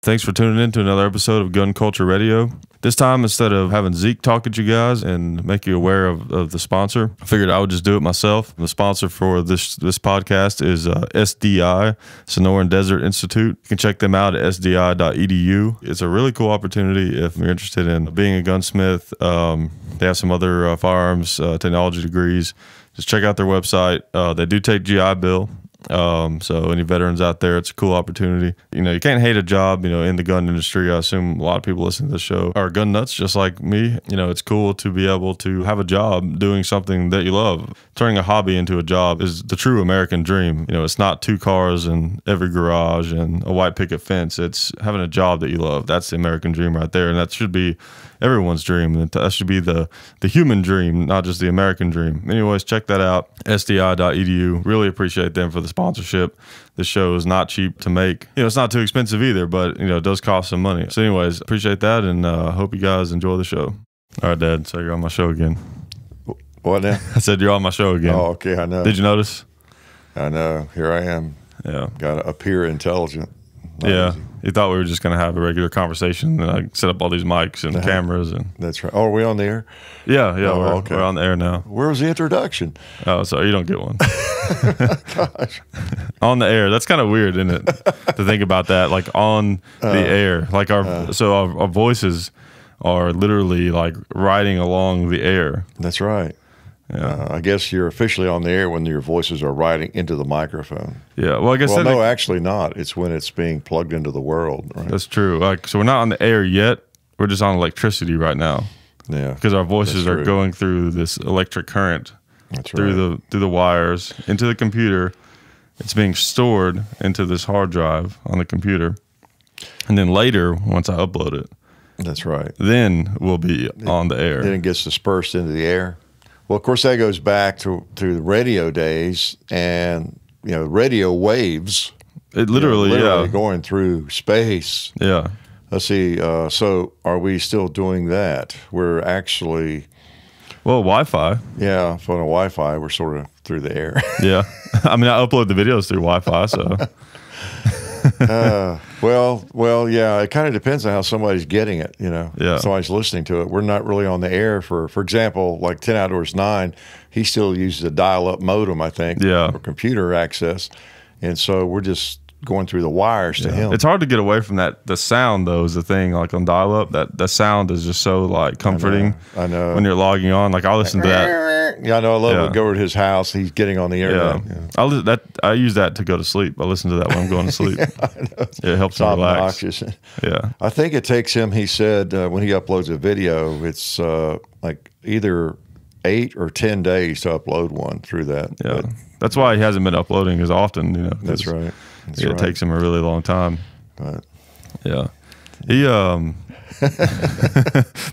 Thanks for tuning in to another episode of Gun Culture Radio. This time, instead of having Zeke talk at you guys and make you aware of the sponsor, I figured I would just do it myself. The sponsor for this podcast is SDI, Sonoran Desert Institute. You can check them out at sdi.edu. It's a really cool opportunity if you're interested in being a gunsmith. They have some other firearms technology degrees. Just check out their website. They do take GI Bill. So any veterans out there, it's a cool opportunity. You know, you can't hate a job, in the gun industry. I assume a lot of people listening to this show are gun nuts just like me. It's cool to be able to have a job doing something that you love. Turning a hobby into a job is the true American dream. It's not 2 cars in every garage and a white picket fence. It's having a job that you love. That's the American dream right there. And that should be everyone's dream. That should be the human dream, not just the American dream. Anyways, check that out, sdi.edu. Really appreciate them for the sponsorship. This show is not cheap to make. It's not too expensive either, but it does cost some money. So anyways, appreciate that, and hope you guys enjoy the show. All right, Dad, so you're on my show again. What now? I said you're on my show again. Oh, okay, I know. Did you notice? I know. Here I am. Yeah. Got to appear intelligent. Yeah. You thought we were just going to have a regular conversation, and I set up all these mics and cameras. And That's right. Oh, are we on the air? Yeah, we're on the air now. Where was the introduction? Oh, sorry, you don't get one. Gosh. On the air. That's kind of weird, isn't it? To think about that, like on the air. Like our voices are literally like riding along the air. That's right. Yeah. I guess you're officially on the air when your voices are riding into the microphone. Yeah, well, I guess no, actually not. It's when it's being plugged into the world. Right? That's true. So we're not on the air yet. We're just on electricity right now. Yeah, because our voices are going through this electric current. That's right. Through the wires into the computer. It's being stored into this hard drive on the computer, and then later, once I upload it, that's right. Then we'll be on the air. Then it gets dispersed into the air. Well, of course, that goes back to the radio days, and radio waves. It literally going through space. Yeah. Let's see. So, are we still doing that? We're actually. Well, Wi-Fi. Yeah, for the Wi-Fi, we're sort of through the air. Yeah, I mean, I upload the videos through Wi-Fi, so. Well, yeah. It kind of depends on how somebody's getting it. Yeah. Somebody's listening to it. We're not really on the air for example, like 10 Outdoors 9. He still uses a dial-up modem, I think, for computer access, and so we're just going through the wires to him. It's hard to get away from that. The sound, though, is the thing. Like on dial-up, that the sound is just so like comforting. I know. When you're logging on, like I listen to that. Yeah, I know. I love it. Go over to his house. He's getting on the internet. Yeah. I use that to go to sleep. I listen to that when I'm going to sleep. I know. It helps me relax. Obnoxious. Yeah. I think it takes him. He said when he uploads a video, it's like either 8 or 10 days to upload one through that. Yeah. That's why he hasn't been uploading as often. That's right. It takes him a really long time. But yeah, he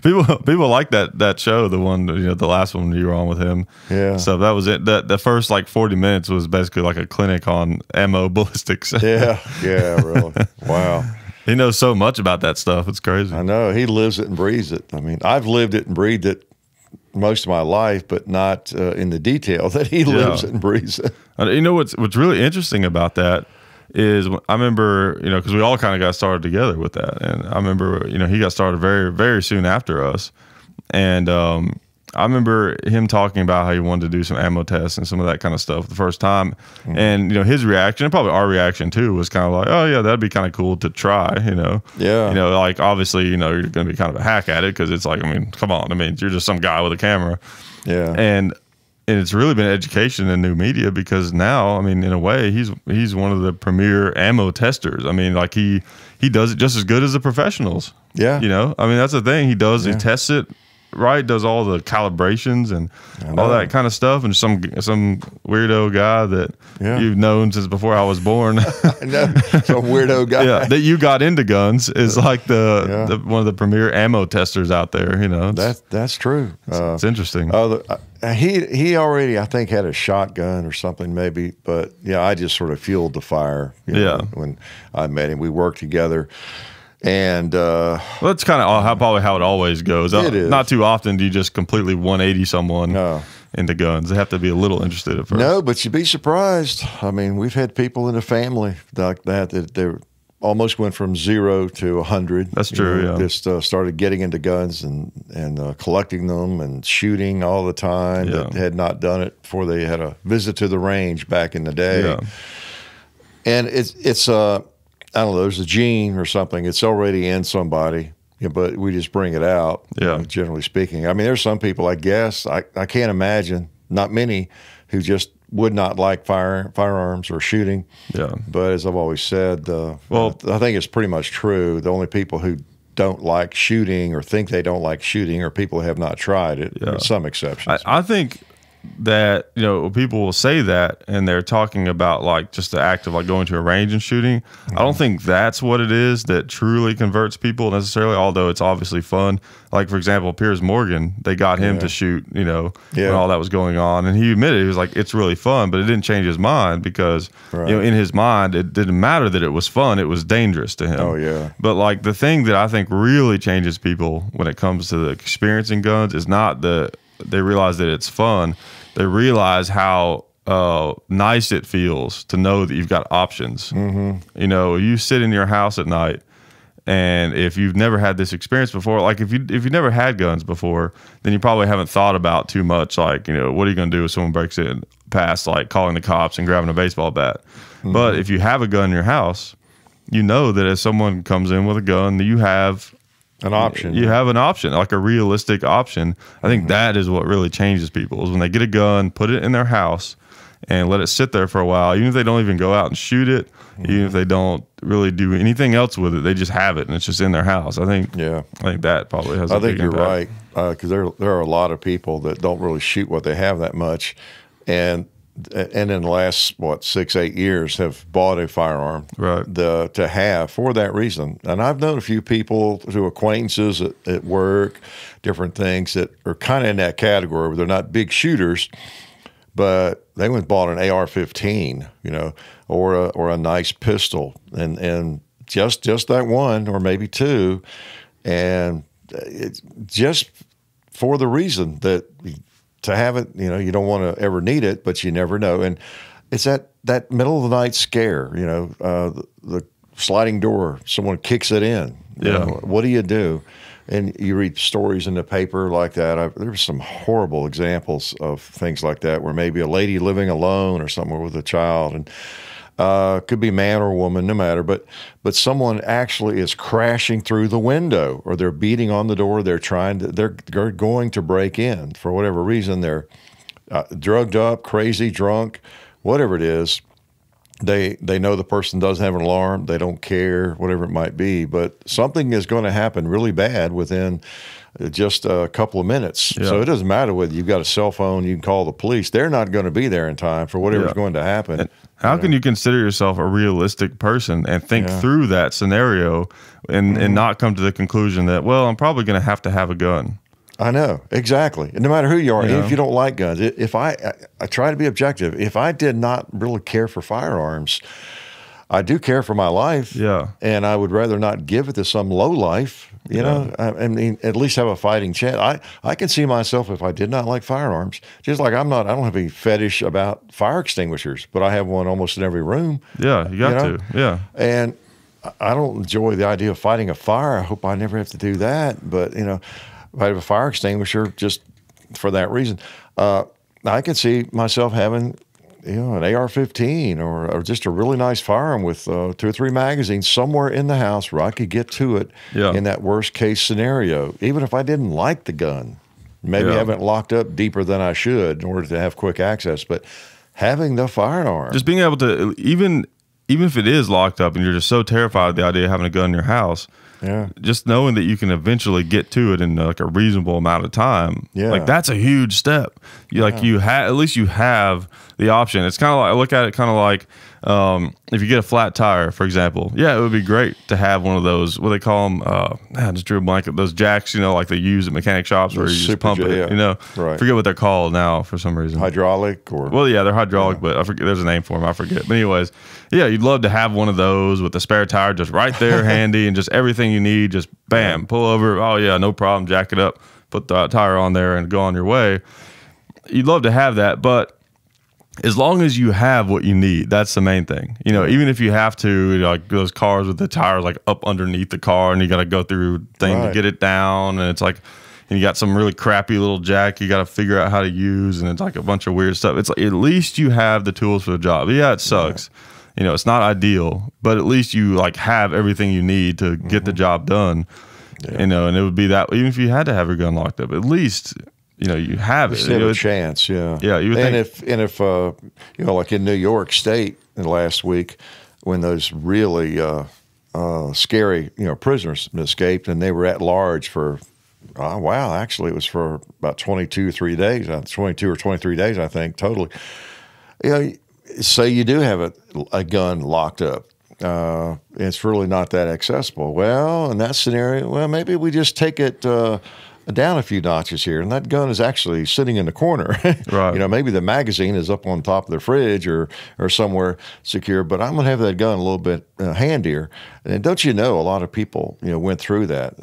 people like that show, the one the last one you were on with him. Yeah. So that was it. The first like 40 minutes was basically like a clinic on ammo ballistics. Yeah, really. Wow. He knows so much about that stuff. It's crazy. I know. He lives it and breathes it. I mean, I've lived it and breathed it most of my life, but not in the detail that he lives it and breathes it. What's really interesting about that is I remember, because we all kind of got started together with that. And I remember, he got started very, very soon after us. And I remember him talking about how he wanted to do some ammo tests and some of that kind of stuff the first time. Mm-hmm. And, his reaction, and probably our reaction too, was kind of like, oh, yeah, that'd be kind of cool to try, Yeah. Like obviously, you're going to be kind of a hack at it because it's like, I mean, come on. I mean, you're just some guy with a camera. Yeah. And it's really been education in new media because now, I mean, in a way, he's one of the premier ammo testers. I mean, like he does it just as good as the professionals. Yeah. I mean, that's the thing. He does. He tests it right, does all the calibrations and all that kind of stuff, and some weirdo guy that you've known since before I was born. I know, some weirdo guy. That you got into guns is like the one of the premier ammo testers out there. That's true. It's interesting. He already, I think, had a shotgun or something maybe, but I just sort of fueled the fire. When I met him, we worked together. And well, that's kind of probably how it always goes. It is. Not too often do you just completely 180 someone into guns. They have to be a little interested at first. No, but you'd be surprised. I mean, we've had people in the family like that they're almost went from 0 to 100. That's true. Yeah. Just started getting into guns and collecting them and shooting all the time. Yeah. That had not done it before they had a visit to the range back in the day. Yeah. And it's I don't know, there's a gene or something. It's already in somebody, but we just bring it out. Yeah. Generally speaking, I mean, there's some people, I guess, I can't imagine, not many, who just would not like firearms or shooting. Yeah. But as I've always said, well, I think it's pretty much true. The only people who don't like shooting or think they don't like shooting are people who have not tried it. Yeah. There's some exceptions. I think that, you know, people will say that and they're talking about like just the act of like going to a range and shooting. I don't think that's what it is that truly converts people necessarily, although it's obviously fun. Like, for example, Piers Morgan, they got him to shoot, you know, when all that was going on. And he admitted, he was like, it's really fun, but it didn't change his mind because, you know, in his mind, it didn't matter that it was fun. It was dangerous to him. Oh, yeah. But like the thing that I think really changes people when it comes to the experiencing guns is not they realize that it's fun. They realize how nice it feels to know that you've got options. Mm-hmm. You know, you sit in your house at night, and if you've never had this experience before, like if you've never had guns before, then you probably haven't thought about too much, like, you know, what are you going to do if someone breaks in past, like calling the cops and grabbing a baseball bat? Mm-hmm. But if you have a gun in your house, you know that if someone comes in with a gun, you have an option. You have an option, like a realistic option. I think that is what really changes people, is when they get a gun, put it in their house, and let it sit there for a while. Even if they don't even go out and shoot it, even if they don't really do anything else with it, they just have it and it's just in their house. I think that probably has. I think you're impact. Right, because there are a lot of people that don't really shoot what they have that much, and in the last 6-8 years have bought a firearm to have for that reason. And I've known a few people through acquaintances at work, different things that are kind of in that category where they're not big shooters, but they went and bought an AR-15, you know, or a nice pistol, and just that one or maybe two, and it's just for the reason that to have it, you know, you don't want to ever need it, but you never know. And it's that middle of the night scare, you know, the sliding door, someone kicks it in. You know, what do you do? And you read stories in the paper like that. There's some horrible examples of things like that where maybe a lady living alone or somewhere with a child, and could be man or woman, no matter, but someone actually is crashing through the window, or they're beating on the door. They're going to break in for whatever reason. They're drugged up, crazy, drunk, whatever it is. They know the person doesn't have an alarm. They don't care, whatever it might be, but something is going to happen really bad within just a couple of minutes. So it doesn't matter whether you've got a cell phone, you can call the police. They're not going to be there in time for whatever's going to happen. And how can you consider yourself a realistic person and think through that scenario and not come to the conclusion that, well, I'm probably going to have a gun? I know, exactly. And no matter who you are, even if you don't like guns, if I try to be objective. If I did not really care for firearms, I do care for my life. Yeah. And I would rather not give it to some lowlife, you know. I mean, at least have a fighting chance. I can see myself, if I did not like firearms, just like I don't have any fetish about fire extinguishers, but I have one almost in every room. Yeah, you got to. Yeah. And I don't enjoy the idea of fighting a fire. I hope I never have to do that. But, you know, if I have a fire extinguisher just for that reason, I can see myself having, you know, an AR-15 or just a really nice firearm with 2 or 3 magazines somewhere in the house where I could get to it in that worst case scenario. Even if I didn't like the gun, maybe have it locked up deeper than I should in order to have quick access, but having the firearm. Just being able to, even if it is locked up and you're just so terrified of the idea of having a gun in your house, just knowing that you can eventually get to it in like a reasonable amount of time, like that's a huge step. Like at least you have the option. It's kind of like, I look at it kind of like if you get a flat tire, for example. Yeah, it would be great to have one of those, what they call them, I just drew a blank, those jacks, you know, like they use at mechanic shops where you just pump it, you know. Right. Forget what they're called now for some reason. Hydraulic or? Well, yeah, they're hydraulic, but I forget, there's a name for them, I forget. But anyways, yeah, you'd love to have one of those with the spare tire just right there handy and just everything you need, just bam, pull over. Oh yeah, no problem, jack it up, put the tire on there and go on your way. You'd love to have that, but as long as you have what you need, that's the main thing. You know, even if you have to, like those cars with the tires like up underneath the car, and you got to go through thing to get it down, and it's like, and you got some really crappy little jack you got to figure out how to use, and it's like a bunch of weird stuff. It's like, at least you have the tools for the job. Yeah, it sucks. You know, it's not ideal, but at least you like have everything you need to get the job done. You know, and it would be that, even if you had to have your gun locked up, at least, you know, you have it. You have a chance, yeah. You would think. And if you know, like in New York State in last week, when those really scary, you know, prisoners escaped, and they were at large for, wow, actually it was for about 22 or 23 days, I think, totally. You know, say you do have a gun locked up. It's really not that accessible. Well, in that scenario, well, maybe we just take it down a few notches here, and that gun is actually sitting in the corner. Right. You know, maybe the magazine is up on top of the fridge or somewhere secure, but I'm going to have that gun a little bit handier. And don't you know, a lot of people, you know, went through that.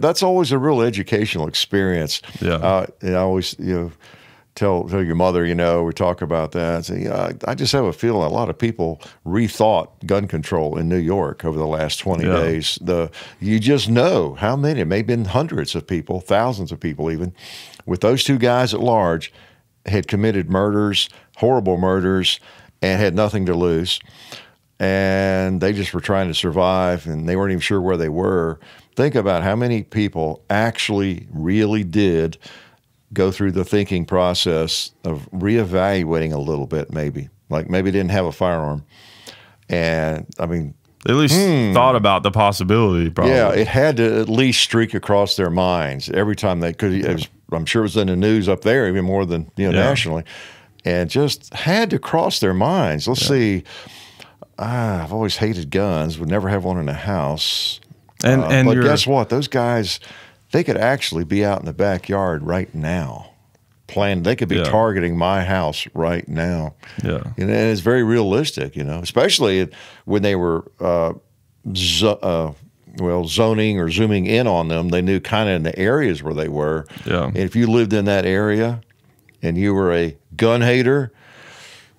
That's always a real educational experience. Yeah. And I always, you know, tell your mother, you know, we talk about that. So, you know, I just have a feeling a lot of people rethought gun control in New York over the last 20 days. You just know how many, it may have been hundreds of people, thousands of people even, with those two guys at large, had committed murders, horrible murders, and had nothing to lose. And they just were trying to survive, and they weren't even sure where they were. Think about how many people actually really did go through the thinking process of reevaluating a little bit, maybe. Like maybe didn't have a firearm. And, I mean... They at least thought about the possibility, probably. Yeah, it had to at least streak across their minds every time they could. I'm sure it was in the news up there, even more than, you know, nationally. And just had to cross their minds. Let's see. I've always hated guns. Would never have one in the house. But guess what? Those guys... They could actually be out in the backyard right now. They could be targeting my house right now. Yeah. And it's very realistic, you know, especially when they were, zoning or zooming in on them. They knew kind of in the areas where they were. Yeah. And if you lived in that area and you were a gun hater,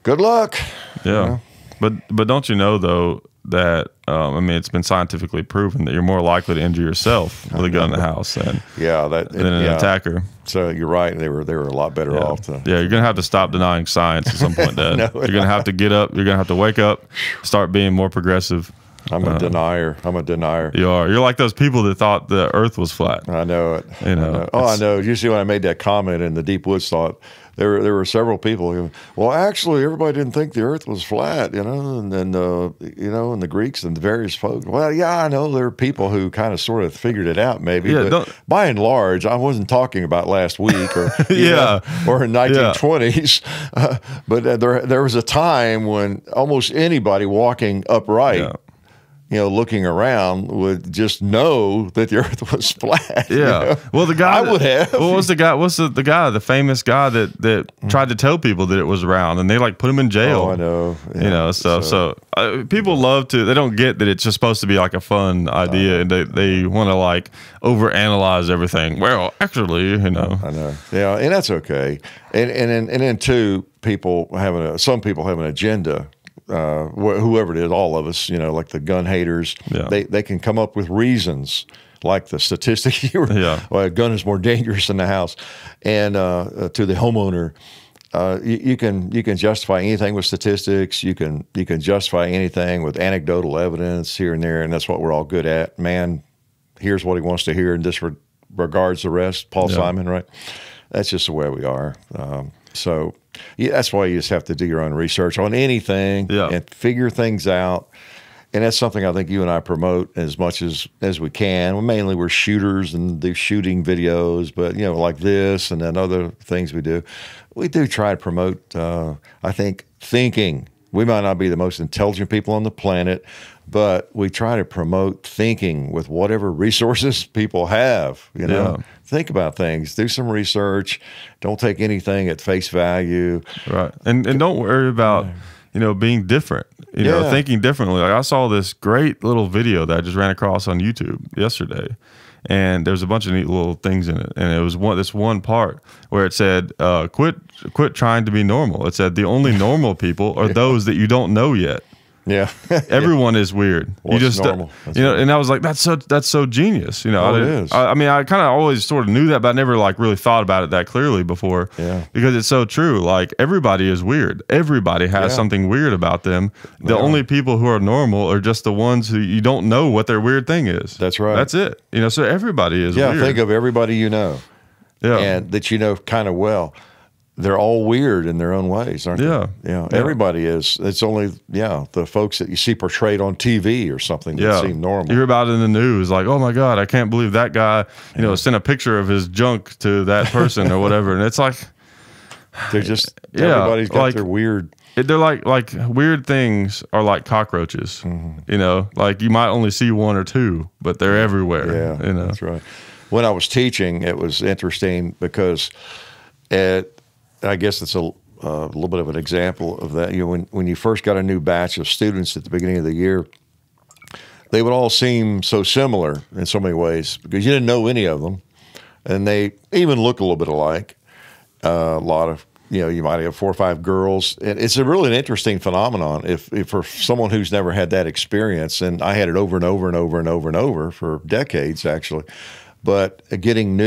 good luck. Yeah. You know? But don't you know, though, that I mean, it's been scientifically proven that you're more likely to injure yourself with a gun in the house than an attacker. So you're right; they were a lot better off. You're gonna have to stop denying science at some point, Dad. You're gonna have to get up. You're gonna have to wake up, start being more progressive. I'm a denier. You are. You're like those people that thought the Earth was flat. I know it. You know. I know. You see, when I made that comment in the Deep Woods thought, there were several people who, well, actually, everybody didn't think the Earth was flat, you know, and you know, and the Greeks and the various folks. Well, yeah, I know there are people who kind of sort of figured it out, maybe. But by and large, I wasn't talking about last week or or in 1920s. But there was a time when almost anybody walking upright. Yeah. You know, looking around would just know that the Earth was flat. Yeah. You know? Well, the guy would have. What was the guy? What's the guy? The famous guy that tried to tell people that it was round, and they like put him in jail. Oh, I know. Yeah. You know, so people love to. They don't get that it's just supposed to be like a fun idea, and they want to like overanalyze everything. Well, actually, you know. I know. Yeah, and that's okay. And then too, some people have an agenda. Whoever it is, all of us, you know, like the gun haters, they can come up with reasons, like the statistic, well, a gun is more dangerous in the house, and to the homeowner, you can justify anything with statistics. You can justify anything with anecdotal evidence here and there, and that's what we're all good at. Man hears what he wants to hear and disregards the rest. Paul Simon, right? That's just the way we are. So that's why you just have to do your own research on anything and figure things out. And that's something I think you and I promote as much as we can. Well, mainly we're shooters and do shooting videos, but, you know, like this and then other things we do try to promote, I think, thinking. We might not be the most intelligent people on the planet, but we try to promote thinking with whatever resources people have, you know. Think about things, do some research, don't take anything at face value. Right. And don't worry about, being different, thinking differently. Like I saw this great little video that I just ran across on YouTube yesterday, and there's a bunch of neat little things in it. And it was this one part where it said, quit trying to be normal. It said the only normal people are those that you don't know yet. Yeah. Everyone is weird. What's you just normal? And I was like, that's so genius. It is. I mean, I kind of always sort of knew that, but I never like really thought about it that clearly before. Yeah. Because it's so true. Like everybody is weird. Everybody has something weird about them. The only people who are normal are just the ones who you don't know what their weird thing is. That's right. That's it. So everybody is weird. Think of everybody you know. Yeah. And that you know kind of well. They're all weird in their own ways, aren't they? Yeah. Everybody is. It's only, the folks that you see portrayed on TV or something that seem normal. You hear about it in the news, like, oh my God, I can't believe that guy, sent a picture of his junk to that person or whatever. And it's like, they're just, everybody's got their weird. They're like weird things are like cockroaches, like you might only see one or two, but they're everywhere. Yeah, that's right. When I was teaching, it was interesting because I guess it's a little bit of an example of that. When you first got a new batch of students at the beginning of the year, they would all seem so similar in so many ways because you didn't know any of them, and they even look a little bit alike. A lot of you might have 4 or 5 girls, and it's really an interesting phenomenon. If for someone who's never had that experience, and I had it over and over and over and over and over for decades actually, but getting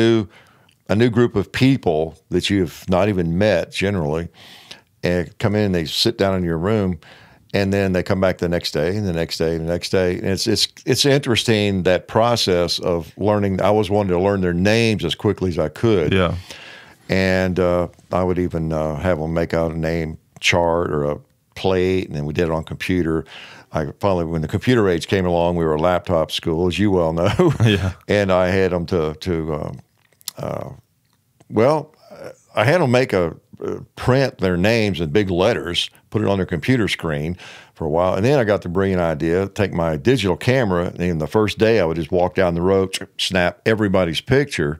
a new group of people that you've not even met generally, and come in and they sit down in your room, and then they come back the next day and the next day and the next day. And it's interesting, that process of learning. I always wanted to learn their names as quickly as I could. Yeah. And I would even have them make out a name chart or a plate, and then we did it on computer. Finally, when the computer age came along, we were a laptop school, as you well know. Yeah. And I had them I had them make print their names in big letters, put it on their computer screen for a while. And then I got the brilliant idea, take my digital camera, and the first day I would just walk down the road, snap everybody's picture,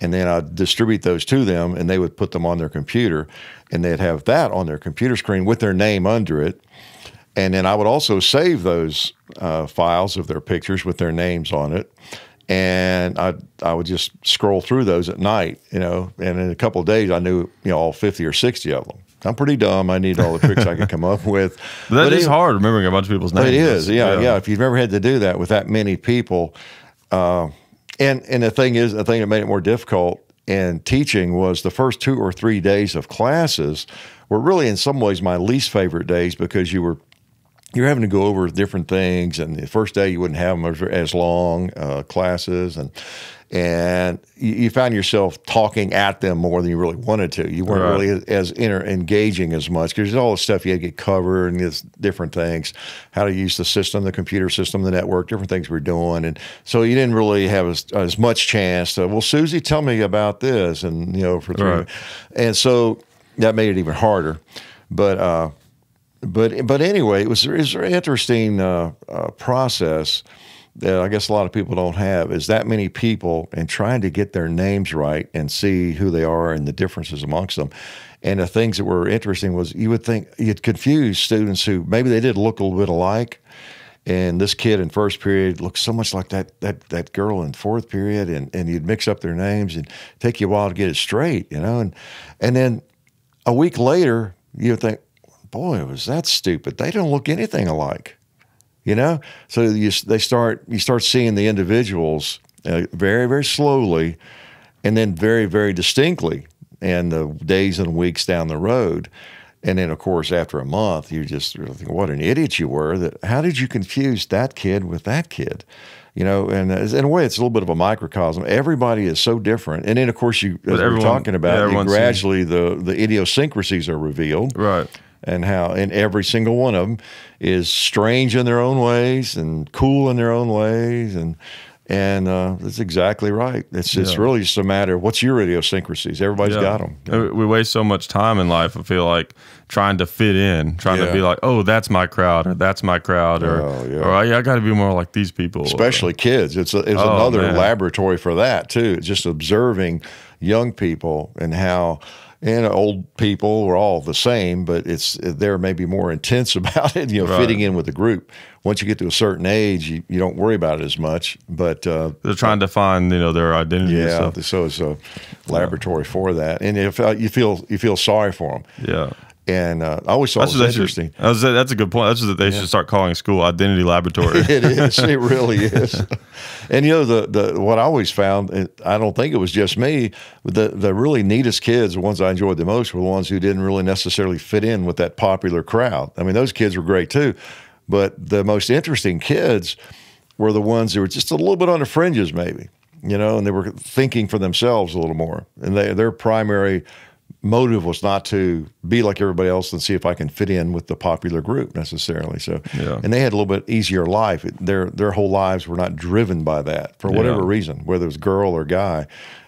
and then I'd distribute those to them, and they would put them on their computer, and they'd have that on their computer screen with their name under it. And then I would also save those files of their pictures with their names on it. And I would just scroll through those at night, and in a couple of days I knew, all 50 or 60 of them. I'm pretty dumb. I need all the tricks I could come up with. But is hard, remembering a bunch of people's names. It is, yeah. If you've never had to do that with that many people. And the thing that made it more difficult in teaching was the first 2 or 3 days of classes were really in some ways my least favorite days, because you're having to go over different things, and the first day you wouldn't have them as long classes, and you found yourself talking at them more than you really wanted to. You weren't really as engaging as much, because there's all the stuff you had to get covered, and there's different things, how to use the system, the computer system, the network, different things we're doing, and so you didn't really have as much chance to, well, Susie, tell me about this, and for 3 minutes. And so that made it even harder, But anyway, it was an interesting process that I guess a lot of people don't have, is that many people and trying to get their names right and see who they are and the differences amongst them. And the things that were interesting was you would think you'd confuse students who maybe they did look a little bit alike. And this kid in first period looked so much like that girl in fourth period, and you'd mix up their names and take you a while to get it straight, And then a week later, you'd think, boy, was that stupid. They don't look anything alike, So you start seeing the individuals very, very slowly, and then very, very distinctly, and the days and weeks down the road. And then, of course, after a month, you just think, what an idiot you were. How did you confuse that kid with that kid? And in a way, it's a little bit of a microcosm. Everybody is so different. And then, of course, as we're talking about, gradually the idiosyncrasies are revealed. Right. And every single one of them is strange in their own ways and cool in their own ways, and that's exactly right. It's really just a matter of what's your idiosyncrasies. Everybody's got them. We waste so much time in life, I feel like, trying to fit in, trying to be like, oh, that's my crowd, or that's my crowd, or I got to be more like these people. Especially kids. It's another laboratory for that too. It's just observing young people and how And old people were all the same, but they're maybe more intense about it, fitting in with the group. Once you get to a certain age, you don't worry about it as much. But they're trying to find their identity. Yeah, and stuff. So it's a laboratory for that, and if you feel sorry for them. Yeah. And I always thought it was interesting. That's a good point. That's just that they should start calling school identity laboratory. It is. It really is. And what I always found, I don't think it was just me, the really neatest kids, the ones I enjoyed the most, were the ones who didn't really necessarily fit in with that popular crowd. I mean, those kids were great too, but the most interesting kids were the ones that were just a little bit on the fringes, maybe, and they were thinking for themselves a little more. And their primary motive was not to be like everybody else and see if I can fit in with the popular group necessarily. So, and they had a little bit easier life. Their whole lives were not driven by that for whatever reason, whether it was girl or guy.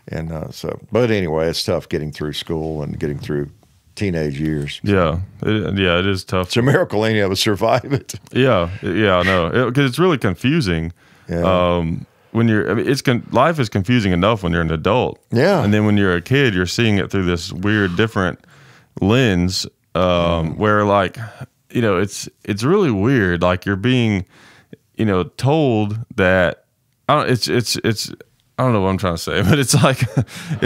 And but anyway, it's tough getting through school and getting through teenage years. Yeah, it is tough. It's a miracle any of us survive it. Yeah, I know, because it's really confusing. Yeah. When life is confusing enough when you're an adult. Yeah. And then when you're a kid, you're seeing it through this weird, different lens, where it's really weird. Like you're being, told that I don't know what I'm trying to say, but it's like,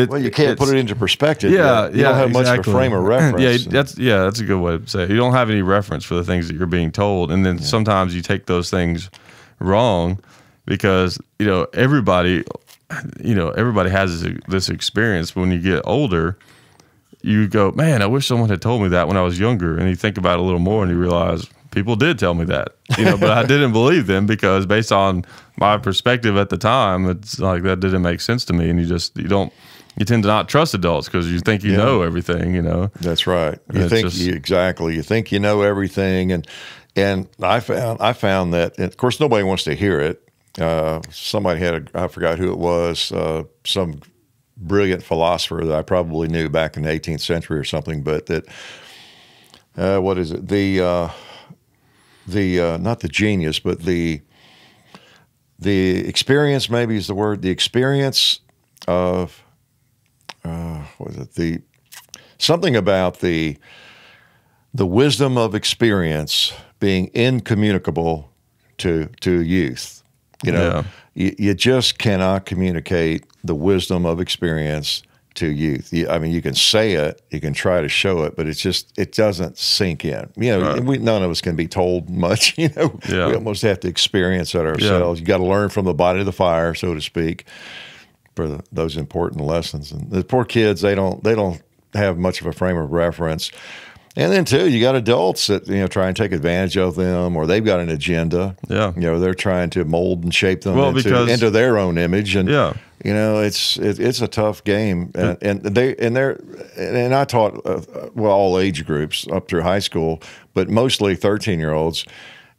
well, you can't put it into perspective. Yeah. You don't have much of a frame of reference. That's a good way to say it. You don't have any reference for the things that you're being told. And then sometimes you take those things wrong. Because everybody has this experience. But when you get older, you go, man, I wish someone had told me that when I was younger. And you think about it a little more, and you realize people did tell me that, but I didn't believe them because based on my perspective at the time, it's like that didn't make sense to me. And you tend to not trust adults because you think you know everything. That's right. You think you know everything, and I found that, of course, nobody wants to hear it. Somebody I forgot who it was, some brilliant philosopher that I probably knew back in the 18th century or something, but that, what is it? The not the genius, but the experience maybe is the word, the experience of, what is it? Something about the wisdom of experience being incommunicable to youth. You just cannot communicate the wisdom of experience to youth. You can say it, you can try to show it, but it doesn't sink in. None of us can be told much. We almost have to experience it ourselves. You got to learn from the body of the fire, so to speak, for those important lessons. And the poor kids, they don't have much of a frame of reference. And then too, you got adults that try and take advantage of them, or they've got an agenda. Yeah, they're trying to mold and shape them into their own image, and it's a tough game. And I taught all age groups up through high school, but mostly 13-year-olds.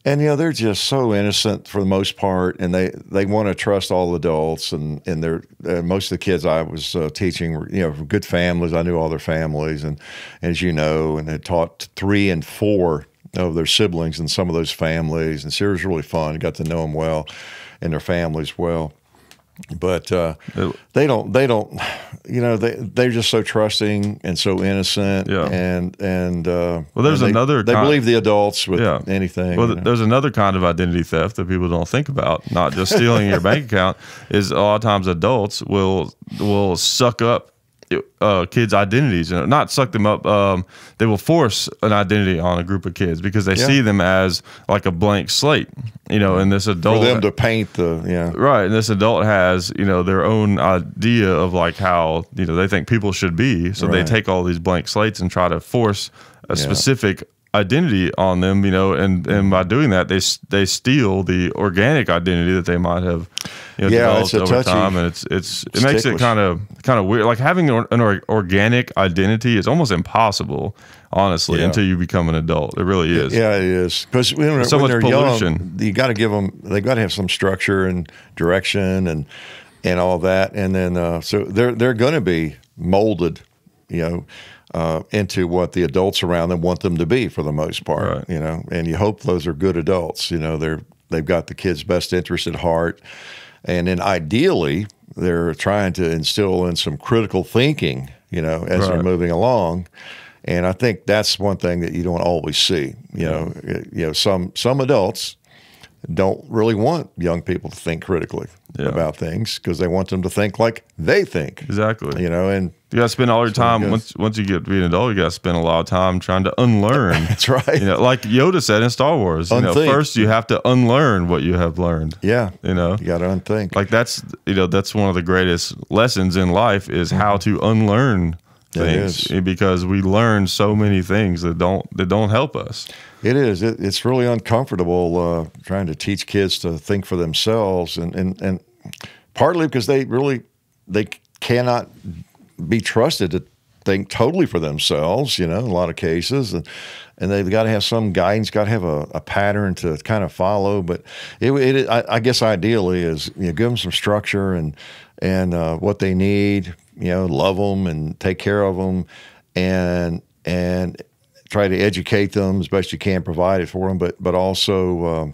And they're just so innocent for the most part, and they want to trust all adults. And they're most of the kids I was teaching were from good families. I knew all their families, and as you know, and had taught 3 and 4 of their siblings in some of those families. And so it was really fun. I got to know them well, and their families well. But they're just so trusting and so innocent. Yeah. And they believe the adults with anything. Well, there's another kind of identity theft that people don't think about. Not just stealing your bank account. Is a lot of times adults will suck up kids' identities, and not suck them up. They will force an identity on a group of kids because they see them as like a blank slate, and this adult for them to paint right. And this adult has their own idea of like how they think people should be, so they take all these blank slates and try to force a specific identity on them, and by doing that, they steal the organic identity that they might have, developed over time, and it makes it kind of weird. Like having an organic identity is almost impossible, honestly, until you become an adult. It really is. Yeah, it is, because when they're young, you got to give them. They got to have some structure and direction and all that, and then so they're going to be molded, into what the adults around them want them to be for the most part, and you hope those are good adults. They've got the kid's best interest at heart, and then ideally they're trying to instill in some critical thinking as they're moving along. And I think that's one thing that you don't always see. Some adults don't really want young people to think critically about things because they want them to think like they think. Exactly. And you got to spend all your time, once you get to be an adult, you got to spend a lot of time trying to unlearn. That's right. Like Yoda said in Star Wars, first you have to unlearn what you have learned. Yeah. You got to unthink. Like that's one of the greatest lessons in life is how to unlearn things, because we learn so many things that don't help us. It is. It's really uncomfortable trying to teach kids to think for themselves, and partly because they cannot be trusted to think totally for themselves. In a lot of cases, and they've got to have some guidance, got to have a pattern to kind of follow. But I guess ideally is give them some structure and what they need. Love them and take care of them, and try to educate them as best you can, provide it for them, but also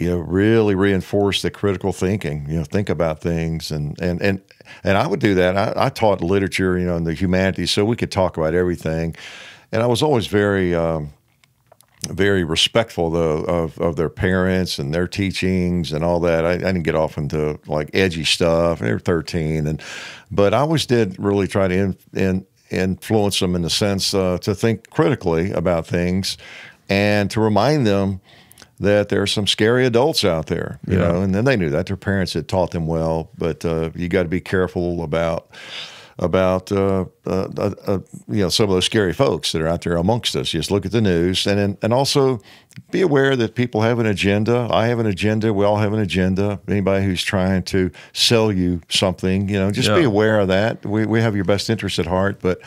really reinforce the critical thinking. Think about things, and I would do that. I taught literature, and the humanities, so we could talk about everything, and I was always very respectful though of their parents and their teachings and all that. I didn't get off into like edgy stuff. They were 13, but I always did really try to influence them in the sense to think critically about things and to remind them that there are some scary adults out there, you know, and then they knew that. Their parents had taught them well, but you got to be careful about some of those scary folks that are out there amongst us. Just look at the news, and also be aware that people have an agenda. I have an agenda. We all have an agenda. Anybody who's trying to sell you something, just be aware of that. We have your best interest at heart, but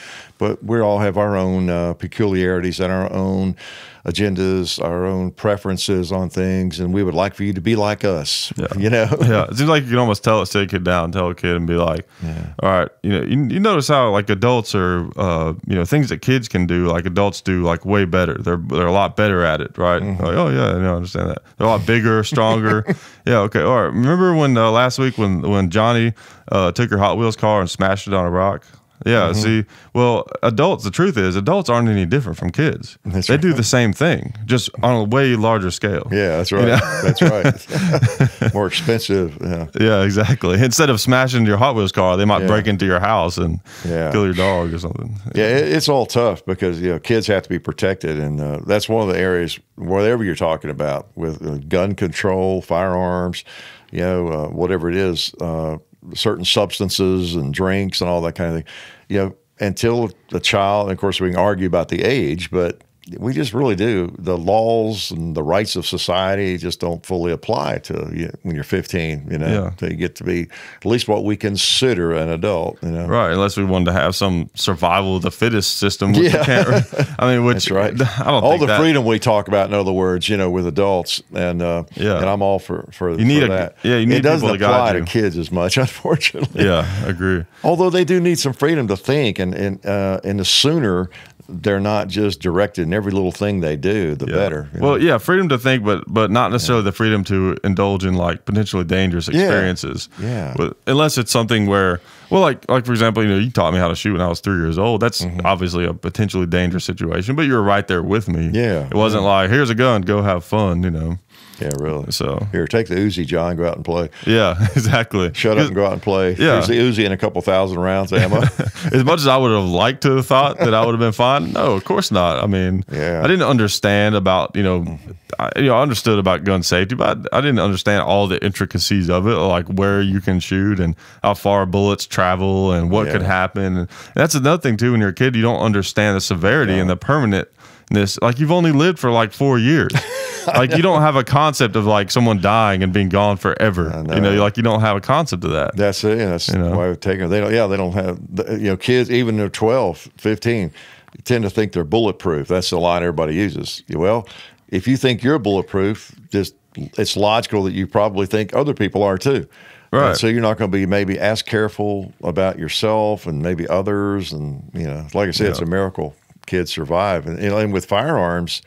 we all have our own peculiarities and our own agendas, our own preferences on things, and we would like for you to be like us. Yeah, it seems like you can almost sit a kid down, tell a kid, and be like, "All right, you notice how like adults are, things that kids can do, like adults do, like way better. They're a lot better at it, right? Mm-hmm. Like, oh yeah, I understand that. They're a lot bigger, stronger. Yeah, okay, all right. Remember when last week when Johnny took your Hot Wheels car and smashed it on a rock? Yeah, see, well, the truth is, adults aren't any different from kids. They do the same thing, just on a way larger scale. Yeah, that's right. That's right. More expensive. Yeah, exactly. Instead of smashing your Hot Wheels car, they might break into your house and kill your dog or something. Yeah, it's all tough because, kids have to be protected. And that's one of the areas, whatever you're talking about, with gun control, firearms, whatever it is, certain substances and drinks and all that kind of thing, until the child, and of course we can argue about the age, but we just really do. The laws and the rights of society just don't fully apply to you when you're 15, until you get to be at least what we consider an adult, Right, unless we wanted to have some survival of the fittest system. Which you can't, that's right. I don't all think the freedom we talk about, in other words, with adults, and I'm all for that. You need it doesn't people to apply guide to kids as much, unfortunately. Yeah, I agree. Although they do need some freedom to think, and the sooner they're not just directed in every little thing they do, the better. Well, freedom to think, but not necessarily the freedom to indulge in like potentially dangerous experiences. Unless it's something where, well, like for example, you taught me how to shoot when I was 3 years old. That's obviously a potentially dangerous situation, but you were right there with me. Yeah. It wasn't like, here's a gun, go have fun, Yeah, really. So here, take the Uzi, John. Go out and play. Yeah, exactly. Shut up and go out and play. Yeah. Here's the Uzi and a couple thousand rounds of ammo. As much as I would have liked to have thought that I would have been fine, no, of course not. I mean, I didn't understand about I understood about gun safety, but I didn't understand all the intricacies of it, like where you can shoot and how far bullets travel and what could happen. And that's another thing too. When you're a kid, you don't understand the severity and the permanentness. Like you've only lived for like 4 years. Like you don't have a concept of like someone dying and being gone forever. You don't have a concept of that. That's it. That's the way I've taken it. They don't have, kids, even they're 12, 15, tend to think they're bulletproof. That's the line everybody uses. Well, if you think you're bulletproof, it's logical that you probably think other people are too. Right. And so you're not going to be maybe as careful about yourself and maybe others. And, like I said, it's a miracle kids survive. And with firearms,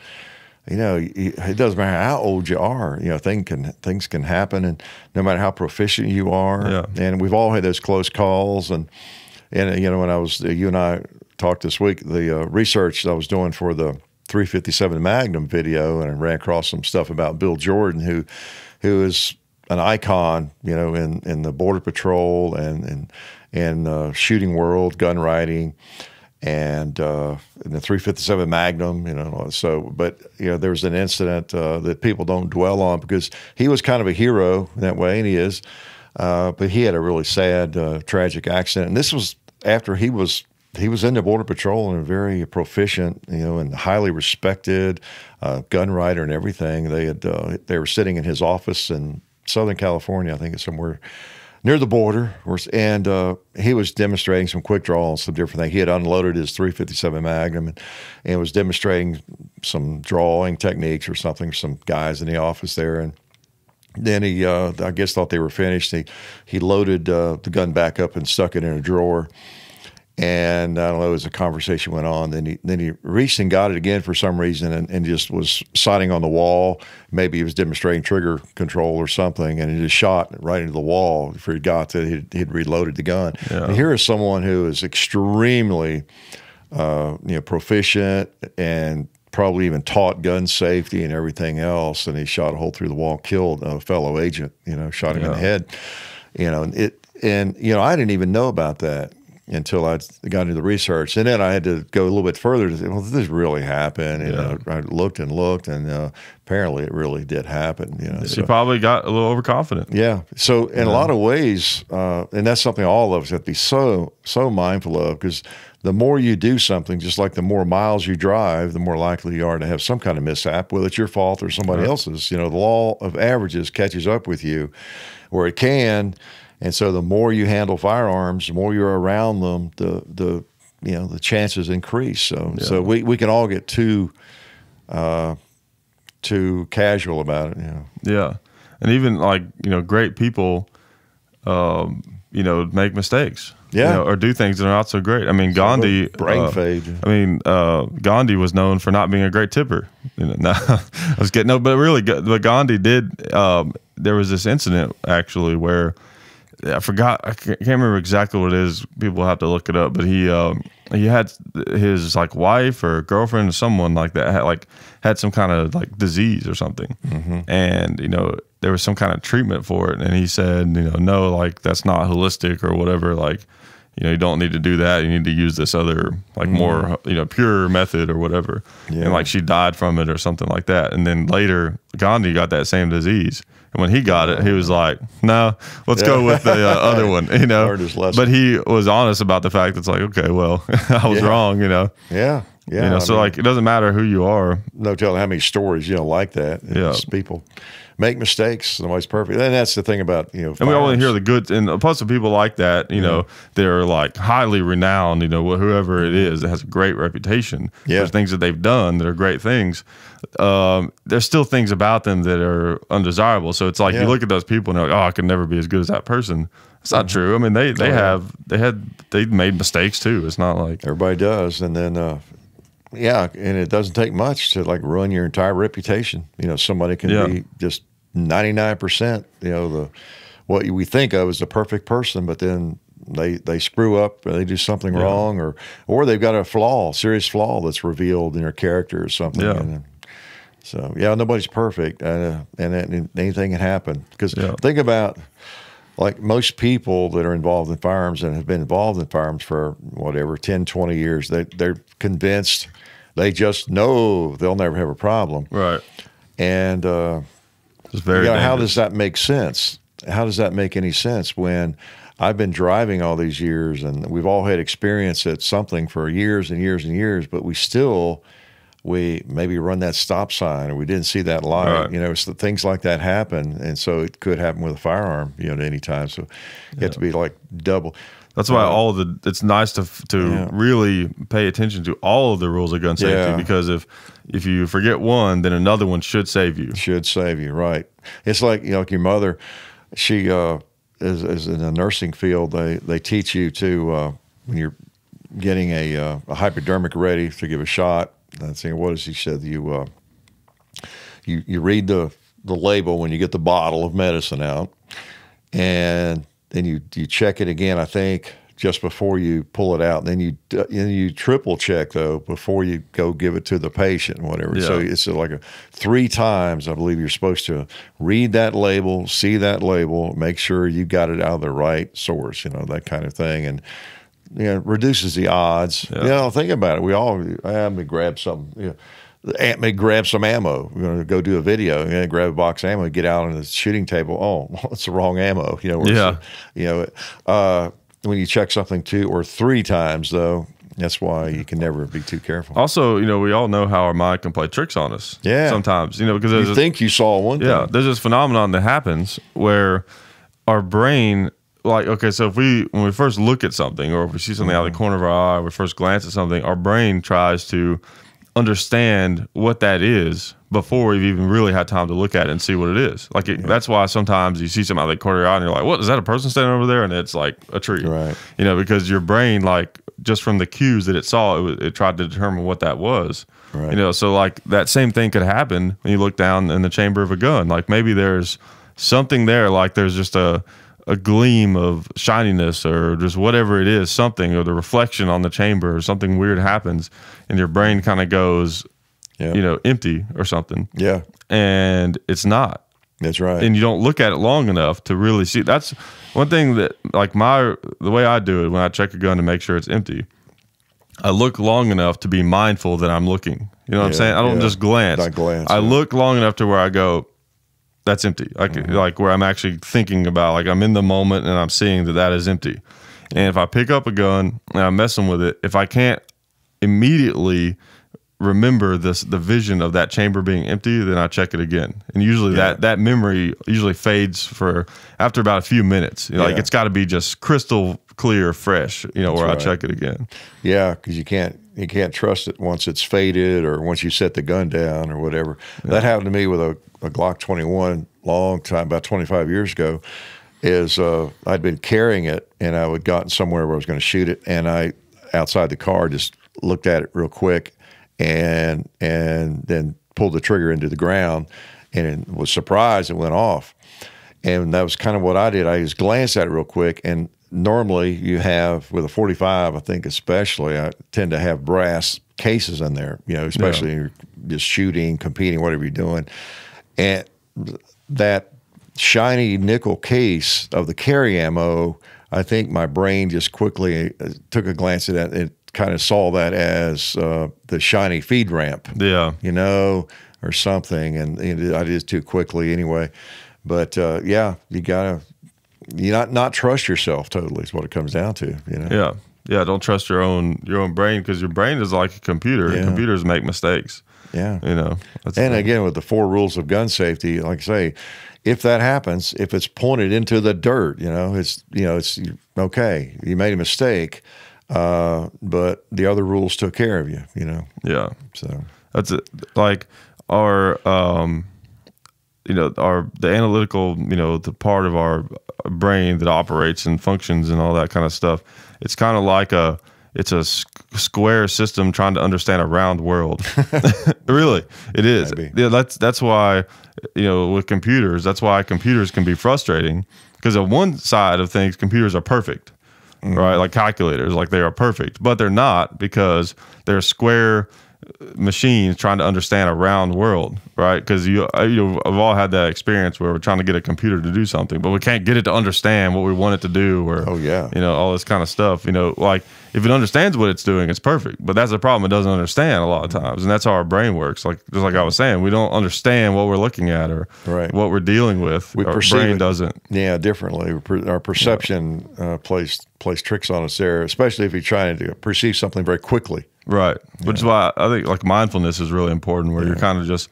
it doesn't matter how old you are. Things can happen, and no matter how proficient you are. And we've all had those close calls, and And when you and I talked this week, the research I was doing for the 357 Magnum video, and I ran across some stuff about Bill Jordan, who is an icon, in the Border Patrol and shooting world, gun riding, and in the 357 Magnum, So, but there was an incident that people don't dwell on because he was kind of a hero in that way, and he is. But he had a really sad, tragic accident, and this was after he was in the Border Patrol and a very proficient, and highly respected gun rider and everything. They were sitting in his office in Southern California, I think it's somewhere near the border, and he was demonstrating some quick draw and some different things. He had unloaded his 357 Magnum and was demonstrating some drawing techniques or something, some guys in the office there. And then he, I guess, thought they were finished. He loaded the gun back up and stuck it in a drawer. And I don't know, as the conversation went on, then he reached and got it again for some reason and just was sighting on the wall. Maybe he was demonstrating trigger control or something, and he just shot right into the wall before he got to it. He'd reloaded the gun. Yeah. And here is someone who is extremely proficient and probably even taught gun safety and everything else, and he shot a hole through the wall, killed a fellow agent, shot him in the head. I didn't even know about that until I got into the research. And then I had to go a little bit further to say, well, did this really happen? I looked and apparently it really did happen. So you probably got a little overconfident. Yeah. So in a lot of ways, and that's something all of us have to be so mindful of, because the more you do something, just like the more miles you drive, the more likely you are to have some kind of mishap, whether it's your fault or somebody else's. The law of averages catches up with you where it can. And so the more you handle firearms, the more you're around them, the chances increase. So we can all get too casual about it. Yeah, and even great people, make mistakes. Yeah, or do things that are not so great. I mean, Gandhi, brain fade. Gandhi was known for not being a great tipper. But really, but Gandhi did. There was this incident actually where. I forgot. I can't remember exactly what it is. People have to look it up. But he had his wife or girlfriend or someone like that had some kind of disease or something, and there was some kind of treatment for it. And he said, no, that's not holistic or whatever. You don't need to do that. You need to use this other more pure method or whatever. Yeah. And she died from it or something like that. And then later Gandhi got that same disease. And when he got it, he was like, no, let's go with the other one, But he was honest about the fact that it's okay, well, I was wrong, Yeah. Yeah. So it doesn't matter who you are. No telling how many stories, like that. People make mistakes. Nobody's perfect. And that's the thing about, and we only hear the good, and plus the people like that, they're highly renowned, whoever it is that has a great reputation for things that they've done that are great things. There's still things about them that are undesirable. So it's you look at those people and they're I could never be as good as that person. It's not true. I mean, they made mistakes too. It's not like everybody does. And then, and it doesn't take much to ruin your entire reputation. Somebody can be just 99%, what we think of as the perfect person, but then they screw up, or they do something wrong, or they've got a serious flaw that's revealed in their character or something. And so nobody's perfect, and anything can happen. Because think about most people that are involved in firearms and have been involved in firearms for whatever 10, 20 years, they're convinced, they just know they'll never have a problem. Right. And it's very how does that make sense? How does that make any sense when I've been driving all these years and we've all had experience at something for years and years and years, but we maybe run that stop sign or we didn't see that light, so things like that happen. And so it could happen with a firearm, at any time. So you have to be double. That's why it's nice to really pay attention to all of the rules of gun safety, because if you forget one, then another one should save you. Should save you, right. It's like your mother, she is in the nursing field, they teach you to, when you're getting a hypodermic ready to give a shot, I'm saying, what does he said? You read the label when you get the bottle of medicine out, and then you check it again, I think, just before you pull it out. And then you triple check though before you go give it to the patient and whatever. Yeah. So it's like 3 times, I believe, you're supposed to read that label, see that label, make sure you got it out of the right source, that kind of thing. And reduces the odds. Yeah. Think about it. We all may grab some. May grab some ammo. We're going to go do a video. Grab a box of ammo, get out on the shooting table. Oh, it's the wrong ammo. When you check something 2 or 3 times, though, that's why you can never be too careful. Also, we all know how our mind can play tricks on us. Yeah. Sometimes, because you think you saw one thing. Yeah, there's this phenomenon that happens where our brain, like, okay, so when we first look at something, or if we see something out of the corner of our eye, or we first glance at something, our brain tries to understand what that is before we've even really had time to look at it and see what it is. Like that's why sometimes you see something out of the corner of your eye and you're like, what, is that a person standing over there? And it's like a tree, right? Because your brain, like, just from the cues that it saw, it tried to determine what that was. Right. So like that same thing could happen when you look down in the chamber of a gun. Like maybe there's something there, like there's just a gleam of shininess or just whatever it is, something, or the reflection on the chamber, or something weird happens and your brain kind of goes, empty or something. Yeah. And it's not. That's right. And you don't look at it long enough to really see. That's one thing that, like, the way I do it when I check a gun to make sure it's empty, I look long enough to be mindful that I'm looking. You know what I'm saying? I don't just glance. Not glance. I look long enough to where I go, that's empty. Like where I'm actually thinking about, like, I'm in the moment and I'm seeing that is empty. And if I pick up a gun and I'm messing with it, if I can't immediately remember the vision of that chamber being empty, then I check it again. And usually that memory usually fades after about a few minutes. Like it's got to be just crystal clear, fresh, where I check it again. Yeah, because you can't trust it once it's faded or once you set the gun down or whatever. Yeah. That happened to me with a Glock 21 long time, about 25 years ago. I'd been carrying it and I had gotten somewhere where I was going to shoot it, and I, outside the car, just looked at it real quick and then pulled the trigger into the ground and was surprised it went off. And that was kind of what I did. I just glanced at it real quick, and normally you have, with a 45, I think especially, I tend to have brass cases in there, especially you're just shooting, competing, whatever you're doing. And that shiny nickel case of the carry ammo, I think my brain just quickly took a glance at that. It kind of saw that as the shiny feed ramp, or something. And I did too quickly anyway. But you gotta not trust yourself totally is what it comes down to. Yeah, don't trust your own brain, because your brain is like a computer. Yeah. Computers make mistakes. Yeah. And again, with the 4 rules of gun safety, like I say, if that happens, if it's pointed into the dirt, it's okay. You made a mistake, but the other rules took care of you. Yeah. So that's it. Like our the analytical, the part of our brain that operates and functions and all that kind of stuff. It's kind of like it's a square system trying to understand a round world. Really, it is. Maybe. Yeah, that's why, with computers, that's why computers can be frustrating, because on one side of things, computers are perfect, right? Like calculators, like they are perfect, but they're not, because they're square machines trying to understand a round world, right? Because we've all had that experience where we're trying to get a computer to do something, but we can't get it to understand what we want it to do, or all this kind of stuff. Like if it understands what it's doing, it's perfect. But that's the problem; it doesn't understand a lot of times, and that's how our brain works. Like just like I was saying, we don't understand what we're looking at or what we're dealing with. Our brain doesn't. Yeah, differently. Our perception plays tricks on us there, especially if you're trying to perceive something very quickly. Right, which is why I think like mindfulness is really important, where you're kind of just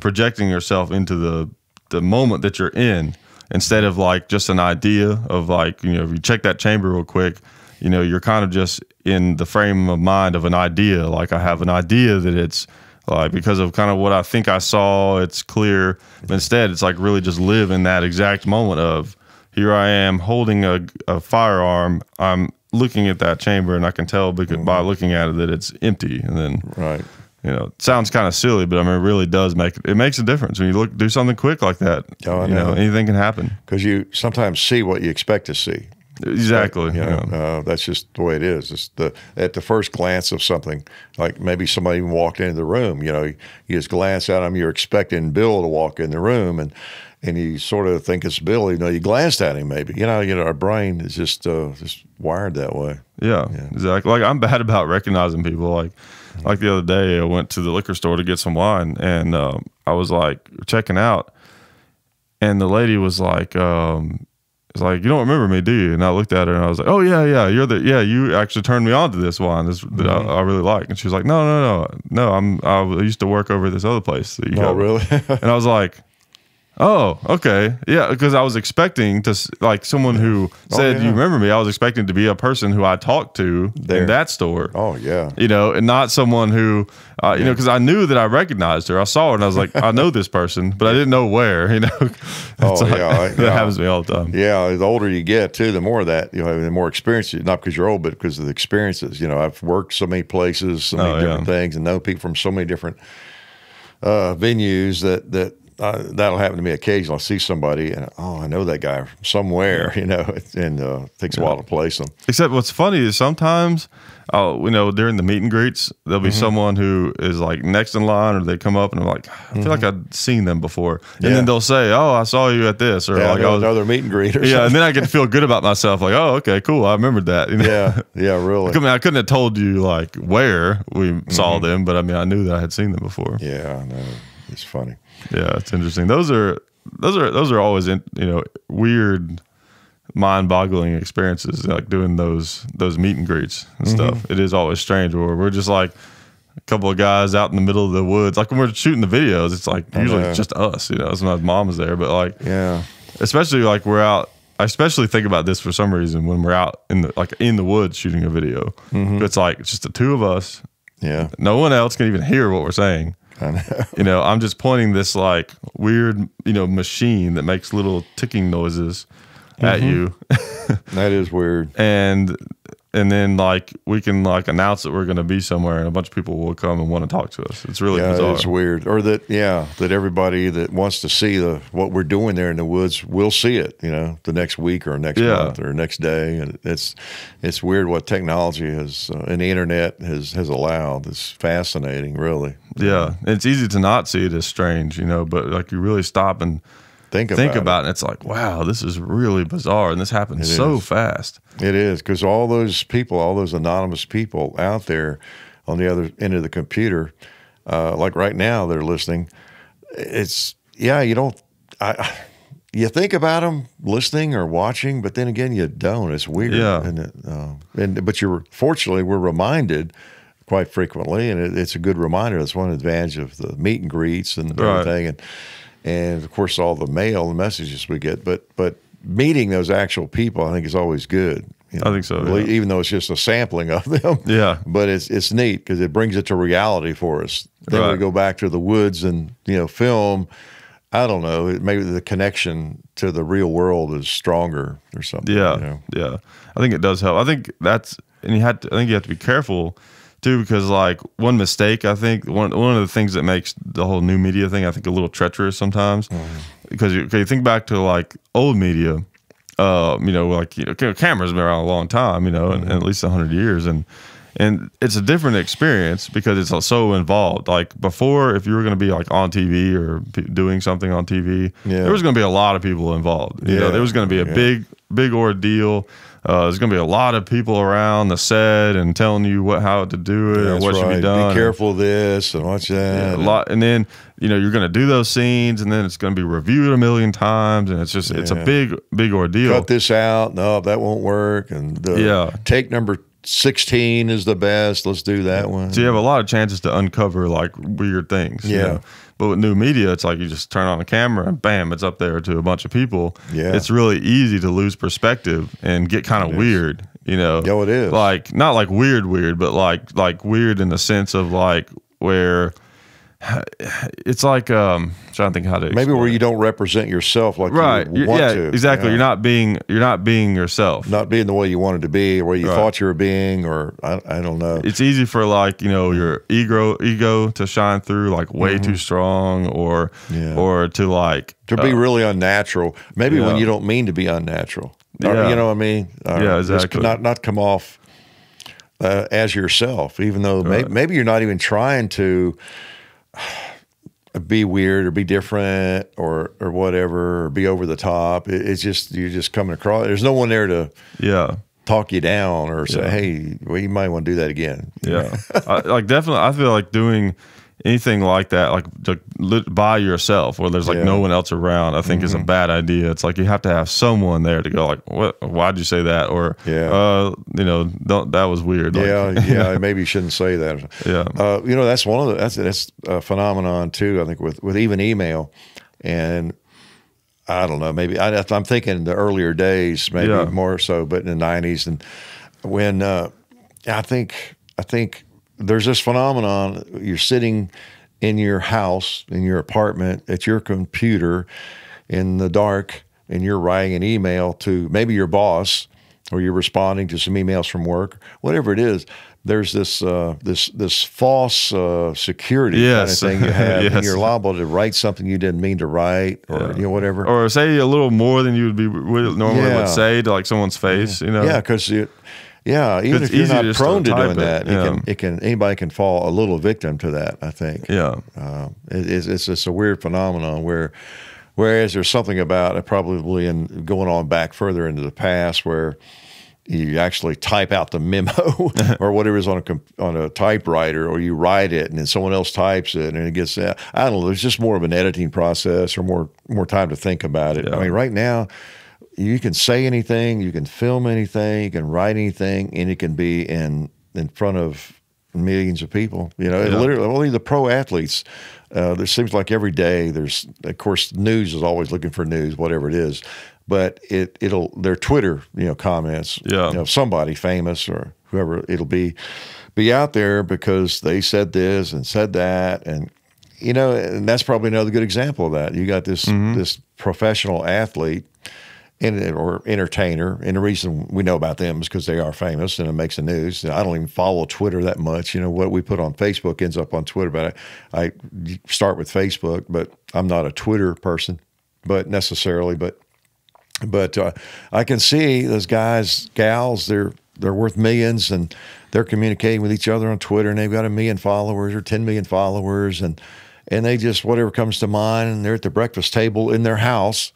projecting yourself into the moment that you're in, instead of like just an idea of like, if you check that chamber real quick, you're kind of just in the frame of mind of an idea. Like I have an idea that it's like, because of kind of what I think I saw, it's clear. But instead, it's like really just live in that exact moment of, here I am holding a firearm. I'm looking at that chamber, and I can tell by looking at it that it's empty. And then, it sounds kind of silly, but I mean, it really does makes a difference when you do something quick like that. Oh, I know. Anything can happen, because you sometimes see what you expect to see. Exactly. That's just the way it is. It's at the first glance of something, like maybe somebody even walked into the room, you just glance at them, you're expecting Bill to walk in the room, and you sort of think it's Bill, you glanced at him maybe. Our brain is just wired that way. Yeah, exactly. Like, I'm bad about recognizing people. Like the other day, I went to the liquor store to get some wine, and I was like checking out, and the lady was like, "It's like, you don't remember me, do you?" And I looked at her and I was like, "Oh yeah, you actually turned me on to this wine that I really like." And she was like, "No, I used to work over at this other place." That you really? And I was like, "Oh, okay, yeah," because I was expecting to, like, someone who said, "You remember me?" I was expecting to be a person who I talked to in that store. Oh yeah, and not someone who, because I knew that I recognized her. I saw her and I was like, "I know this person," but I didn't know where. That happens to me all the time. Yeah, the older you get too, the more of that the more experience. Not because you're old, but because of the experiences. I've worked so many places, so many different things, and know people from so many different venues that. That'll happen to me occasionally. I'll see somebody and I know that guy from somewhere, and it takes a while to place them. Except what's funny is sometimes, during the meet and greets, there'll be someone who is like next in line, or they come up and I'm like, I feel like I've seen them before, and then they'll say, "Oh, I saw you at this," or like another meet and greet, or something. And then I get to feel good about myself, like, "Oh, okay, cool, I remembered that." Yeah, really. I couldn't have told you like where we saw them, but I knew that I had seen them before. Yeah, I know. It's funny. Yeah, it's interesting. Those are always weird, mind-boggling experiences, like doing those meet and greets and stuff. It is always strange where we're just like a couple of guys out in the middle of the woods. Like when we're shooting the videos, it's like usually it's just us. Sometimes mom is there, but especially like we're out. I especially think about this for some reason when we're out in the woods shooting a video. It's like it's just the two of us. Yeah, no one else can even hear what we're saying. I know. I'm just pointing this like weird, machine that makes little ticking noises at you. That is weird. And then like we can like announce that we're going to be somewhere, and a bunch of people will come and want to talk to us. It's really bizarre. It's weird. Or that everybody that wants to see what we're doing there in the woods will see it. The next week or next month or next day, and it's weird what technology has and the internet has allowed. It's fascinating, really. Yeah, it's easy to not see it as strange, but like you really stop and think about it, and it's like, wow, this is really bizarre, and this happens so fast. It is, because all those people, all those anonymous people out there on the other end of the computer, like right now they're listening. You think about them listening or watching, but then again you don't. It's weird. But fortunately we're reminded quite frequently, and it's a good reminder. That's one advantage of the meet and greets and everything, and of course all the mail and messages we get. But meeting those actual people, I think, is always good. I think so. Even though it's just a sampling of them. Yeah. But it's neat because it brings it to reality for us. Then we go back to the woods and film. I don't know. Maybe the connection to the real world is stronger or something. Yeah. Yeah. I think it does help. I think you have to be careful too, because like one mistake, I think one of the things that makes the whole new media thing, I think, a little treacherous sometimes, because you think back to like old media, cameras have been around a long time, and at least 100 years, and it's a different experience because it's so involved. Like before, if you were going to be like on TV or doing something on TV, there was going to be a lot of people involved. There was going to be a big ordeal. There's going to be a lot of people around the set and telling you how to do it or what should be done. Be careful of this and watch that. A lot, and then you're going to do those scenes, and then it's going to be reviewed a million times, and it's just it's a big ordeal. Cut this out. No, that won't work. And take number 16 is the best. Let's do that one. So you have a lot of chances to uncover like weird things. Yeah. But with new media, it's like you just turn on the camera and bam, it's up there to a bunch of people. Yeah. It's really easy to lose perspective and get kind of weird, Yeah, it is. Like not like weird, but like weird in the sense of like where it's like trying to think how to maybe where you don't represent yourself like right. you want to. Exactly. You're not being yourself. Not being the way you wanted to be, or where you thought you were being, or I don't know. It's easy for like, your ego to shine through like way too strong, or to like to be really unnatural. Maybe when you don't mean to be unnatural. Or, you know what I mean? Exactly. Not come off as yourself, even though maybe you're not even trying to be weird or be different or whatever, or be over the top. It's just, you're just coming across. There's no one there to talk you down or say, hey, well, you might want to do that again. Yeah. Definitely, I feel like doing anything like that, like by yourself, where there's like no one else around, I think is a bad idea. It's like you have to have someone there to go like, what? Why'd you say that? Or that was weird. Maybe you shouldn't say that. Yeah. That's one of that's a phenomenon too. I think with even email, and I don't know. Maybe I'm thinking the earlier days, maybe more so, but in the '90s, and when I think. There's this phenomenon. You're sitting in your house, in your apartment, at your computer in the dark, and you're writing an email to maybe your boss, or you're responding to some emails from work, whatever it is. There's this this false security kind of thing you have, and you're liable to write something you didn't mean to write, or whatever, or say a little more than you normally would say to like someone's face. Because even if you're not prone to doing that, anybody can fall a little victim to that, I think. It's just a weird phenomenon whereas there's something about it probably in going on back further into the past where you actually type out the memo or whatever is on a typewriter, or you write it and then someone else types it and it gets I don't know. There's just more of an editing process, or more time to think about it. I mean, right now, you can say anything, you can film anything, you can write anything, and it can be in front of millions of people. Literally, only the pro athletes. There seems like every day there's, of course, news is always looking for news, whatever it is, but their Twitter, comments, somebody famous or whoever it'll be out there because they said this and said that, and and that's probably another good example of that. You got this professional athlete or entertainer, and the reason we know about them is because they are famous and it makes the news. I don't even follow Twitter that much. What we put on Facebook ends up on Twitter, but I start with Facebook, but I'm not a Twitter person, necessarily. But I can see those guys, gals, they're worth millions, and they're communicating with each other on Twitter, and they've got 1 million followers or 10 million followers, and they just, whatever comes to mind, and they're at the breakfast table in their house,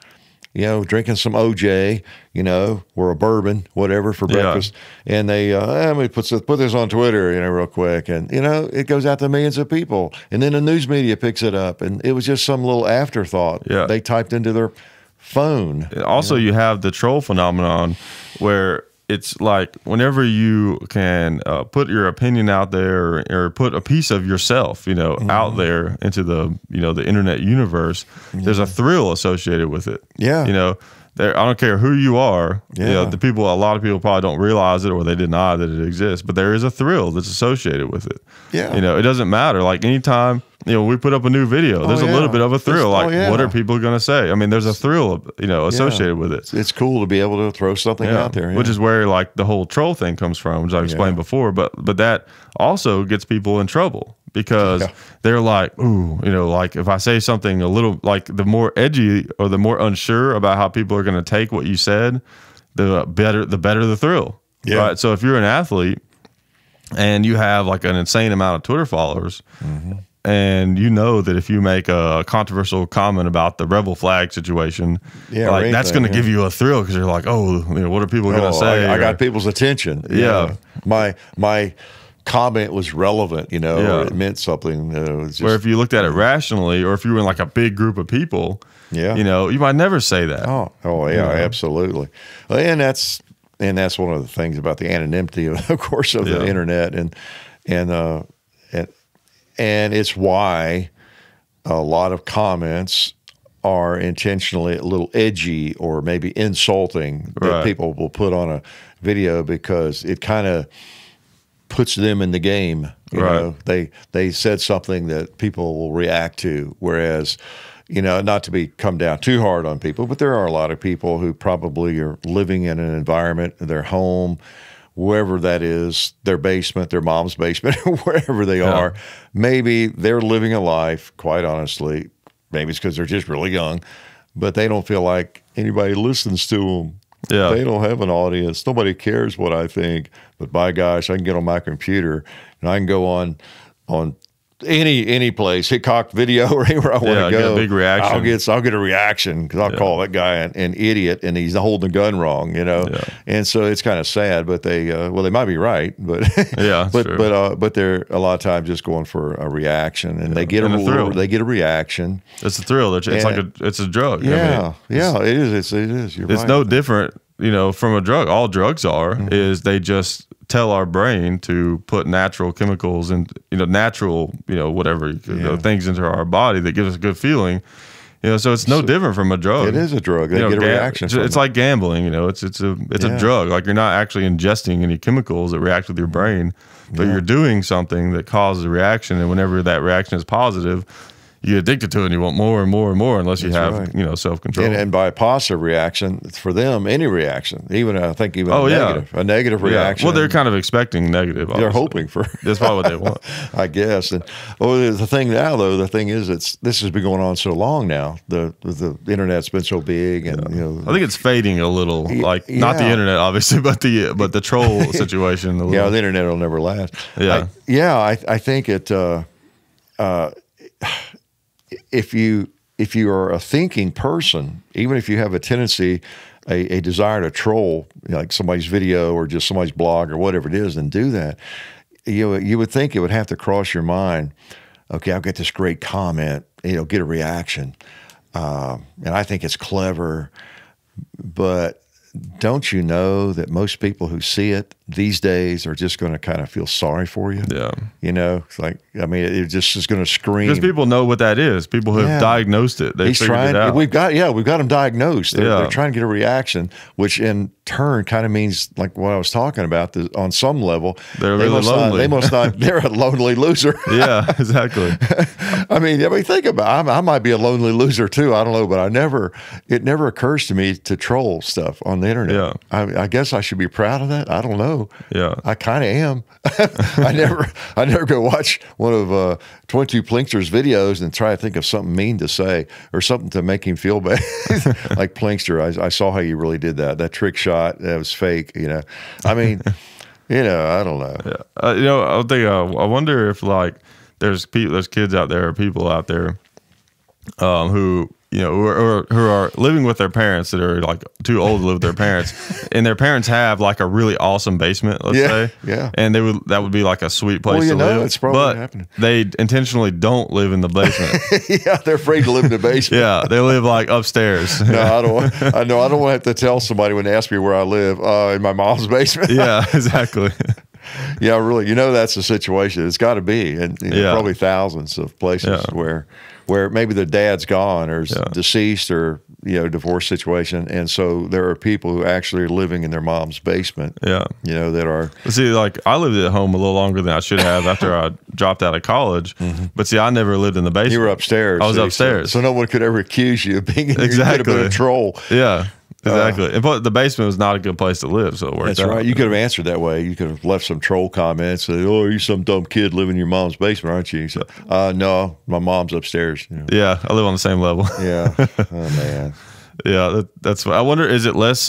drinking some OJ, or a bourbon, whatever, for breakfast. And they, let me put this on Twitter, real quick. And, it goes out to millions of people. And then the news media picks it up. And it was just some little afterthought they typed into their phone. Also, you have the troll phenomenon where it's like whenever you can put your opinion out there, or put a piece of yourself, out there into the, the internet universe, there's a thrill associated with it. I don't care who you are. A lot of people probably don't realize it, or they deny that it exists, but there is a thrill that's associated with it. It doesn't matter. Like anytime, we put up a new video, there's a little bit of a thrill. What are people going to say? I mean, there's a thrill, associated with it. It's cool to be able to throw something out there. Which is where like the whole troll thing comes from, which I explained before, but that also gets people in trouble. Because they're like, ooh, like if I say something a little, like the more edgy or the more unsure about how people are going to take what you said, the better the thrill. Right. So if you're an athlete and you have like an insane amount of Twitter followers, and that if you make a controversial comment about the rebel flag situation, that's going to give you a thrill, because you're like, oh, what are people going to say? I got people's attention. My comment was relevant, or it meant something. Where if you looked at it rationally, or if you were in like a big group of people, you might never say that. Absolutely. And that's one of the things about the anonymity, of course, of the internet, and it's why a lot of comments are intentionally a little edgy or maybe insulting that people will put on a video, because it kind of puts them in the game. You know, they said something that people will react to, whereas, you know, not to come down too hard on people, but there are a lot of people who probably are living in an environment, their home, wherever that is, their basement, their mom's basement, wherever they are. Maybe they're living a life, quite honestly, maybe it's because they're just really young, but they don't feel like anybody listens to them. Yeah. They don't have an audience. Nobody cares what I think. But by gosh, I can get on my computer and I can go on any place, Hickok video or anywhere I want to go. Get a big reaction. I'll get a reaction because I'll call that guy an idiot and he's holding the gun wrong, you know. Yeah. And so it's kind of sad, but they might be right, but but they're a lot of times just going for a reaction, and they get they get a reaction. It's a thrill. It's a drug. Yeah, it is. It is. You're right. It's no different, you know, from a drug. All drugs are is they just tell our brain to put natural chemicals and, you know, natural, you know, whatever things into our body that gives us a good feeling. You know, so it's no different from a drug. It is a drug. They get a reaction. It's like gambling. You know, it's a drug. Like, you're not actually ingesting any chemicals that react with your brain, but you're doing something that causes a reaction. And whenever that reaction is positive, you get addicted to it and you want more and more and more unless you have, you know, self-control. And by a positive reaction, for them, any reaction, even a negative reaction. Well, they're kind of expecting negative. They're hoping for. That's probably what they want. I guess. And the thing now, though, the thing is, this has been going on so long now. The internet's been so big, and you know, I think it's fading a little. Like not the internet, obviously, but the troll situation. A little. Yeah, the internet will never last. Yeah, I think it. If you are a thinking person, even if you have a tendency, a desire to troll, like somebody's video or just somebody's blog or whatever it is, and do that, you would think it would have to cross your mind. Okay, I'll get this great comment, get a reaction, and I think it's clever, but don't you know that most people who see it these days are just going to kind of feel sorry for you? Yeah. You know, it's like, I mean, it just is going to scream. Because people know what that is. People who have diagnosed it. They figured it out. We've got them diagnosed. They're trying to get a reaction, which in turn kind of means like what I was talking about. On some level, they're really lonely. They're a lonely loser. Yeah, exactly. I mean, think about it. I might be a lonely loser too. I don't know, but it never occurs to me to troll stuff on the internet. Yeah. I guess I should be proud of that. I don't know. Yeah, I kind of am. I never go watch one of 22 Plinkster's videos and try to think of something mean to say or something to make him feel bad. Like Plinkster, I saw how you really did that. That trick shot, that was fake. I mean, I don't know. Yeah. I wonder if like there's kids out there or people out there who. Who are living with their parents that are like too old to live with their parents, and their parents have like a really awesome basement, let's say, and that would be like a sweet place to live. It's probably happening. They intentionally don't live in the basement. Yeah, they're afraid to live in the basement. Yeah, they live like upstairs. No, I don't want to have to tell somebody when they ask me where I live in my mom's basement. Yeah, exactly. Yeah, really. That's the situation. It's got to be, and probably thousands of places where maybe the dad's gone or is deceased or divorce situation, and so there are people who actually are living in their mom's basement. Yeah, that are. See, like I lived at home a little longer than I should have after I dropped out of college. But see, I never lived in the basement. You were upstairs. I was upstairs, so no one could ever accuse you of being a troll. Yeah. Exactly. But the basement was not a good place to live, so it worked out. That's right. You could have answered that way. You could have left some troll comments. Say, "Oh, you're some dumb kid living in your mom's basement, aren't you?" You said, "No, my mom's upstairs." Yeah, I live on the same level. Yeah. Oh man. Yeah, that's. I wonder, is it less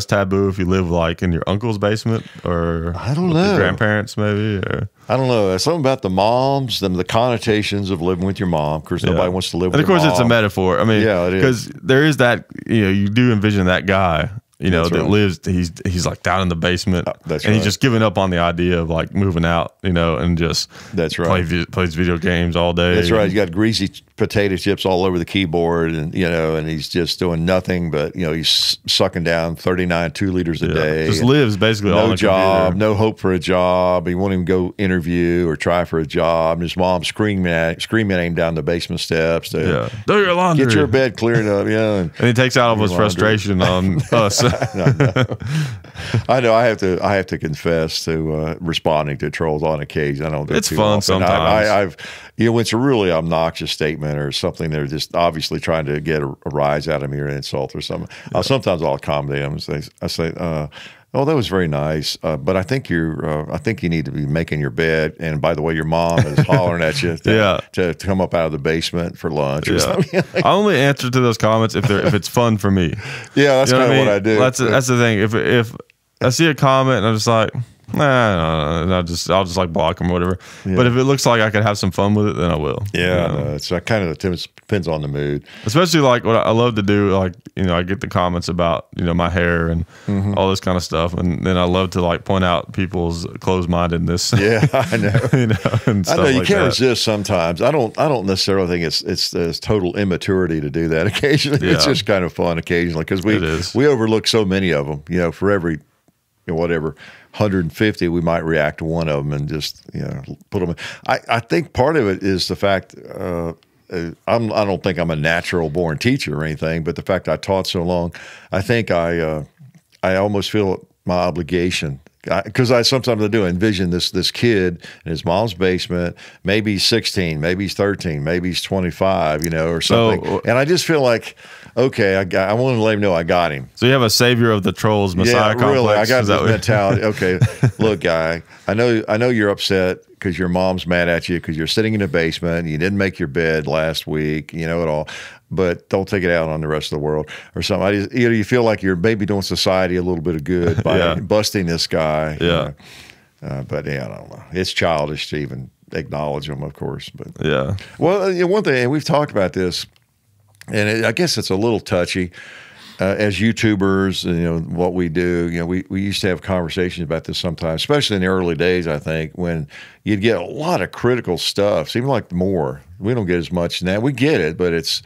taboo if you live like in your uncle's basement or I don't know, your grandparents maybe? Or I don't know. There's something about the moms, the connotations of living with your mom. Of course, nobody wants to live with your mom. And of course, it's a metaphor. I mean, yeah, it is. Because there is that, you do envision that guy, that lives, he's like down in the basement. That's and he's just giving up on the idea of like moving out, and just plays video games all day. That's right. He's got greasy potato chips all over the keyboard, and and he's just doing nothing but he's sucking down 39 2-liters a day. Just lives basically all on the job, computer. No hope for a job. He won't even go interview or try for a job. And his mom screaming at him down the basement steps to do your laundry, get your bed cleared up. And he takes out all his frustration on us. I know. I have to confess to responding to trolls on occasion. I don't do it too fun often. sometimes. I've when it's a really obnoxious statement or something, they're just obviously trying to get a rise out of me or an insult or something. Yeah. Sometimes I'll accommodate them and I say, "Oh, that was very nice, but I think I think you need to be making your bed. And by the way, your mom is hollering at you to come up out of the basement for lunch or something." I only answer to those comments if it's fun for me. Yeah, that's kind of what I do. That's the thing. If I see a comment and I'm just like, nah, and I'll just like block them or whatever. Yeah. But if it looks like I could have some fun with it, then I will. Yeah, no, it's kind of depends on the mood. Especially like what I love to do, like I get the comments about my hair and all this kind of stuff, and then I love to like point out people's closed-mindedness. Yeah, I know. And stuff I know you like can't that. resist sometimes. I don't necessarily think it's total immaturity to do that occasionally. Yeah. It's just kind of fun occasionally because we overlook so many of them. For every whatever 150 we might react to one of them and just put them in. I think part of it is the fact I don't think I'm a natural born teacher or anything, but the fact I taught so long, I think I almost feel my obligation because sometimes I do envision this kid in his mom's basement. Maybe he's 16, maybe he's 13, maybe he's 25, or something. And I just feel like, okay, I want to let him know I got him. So you have a savior of the trolls Messiah complex. Really, I got this mentality. Okay, look, guy, I know you're upset because your mom's mad at you because you're sitting in the basement and you didn't make your bed last week, it all. But don't take it out on the rest of the world or something. You feel like you're maybe doing society a little bit of good by busting this guy. Yeah. But I don't know. It's childish to even acknowledge them, of course. But yeah. Well, one thing, and we've talked about this, and I guess it's a little touchy. As YouTubers, what we do, we used to have conversations about this sometimes, especially in the early days, I think, when you'd get a lot of critical stuff. Seems like more. We don't get as much now. We get it, but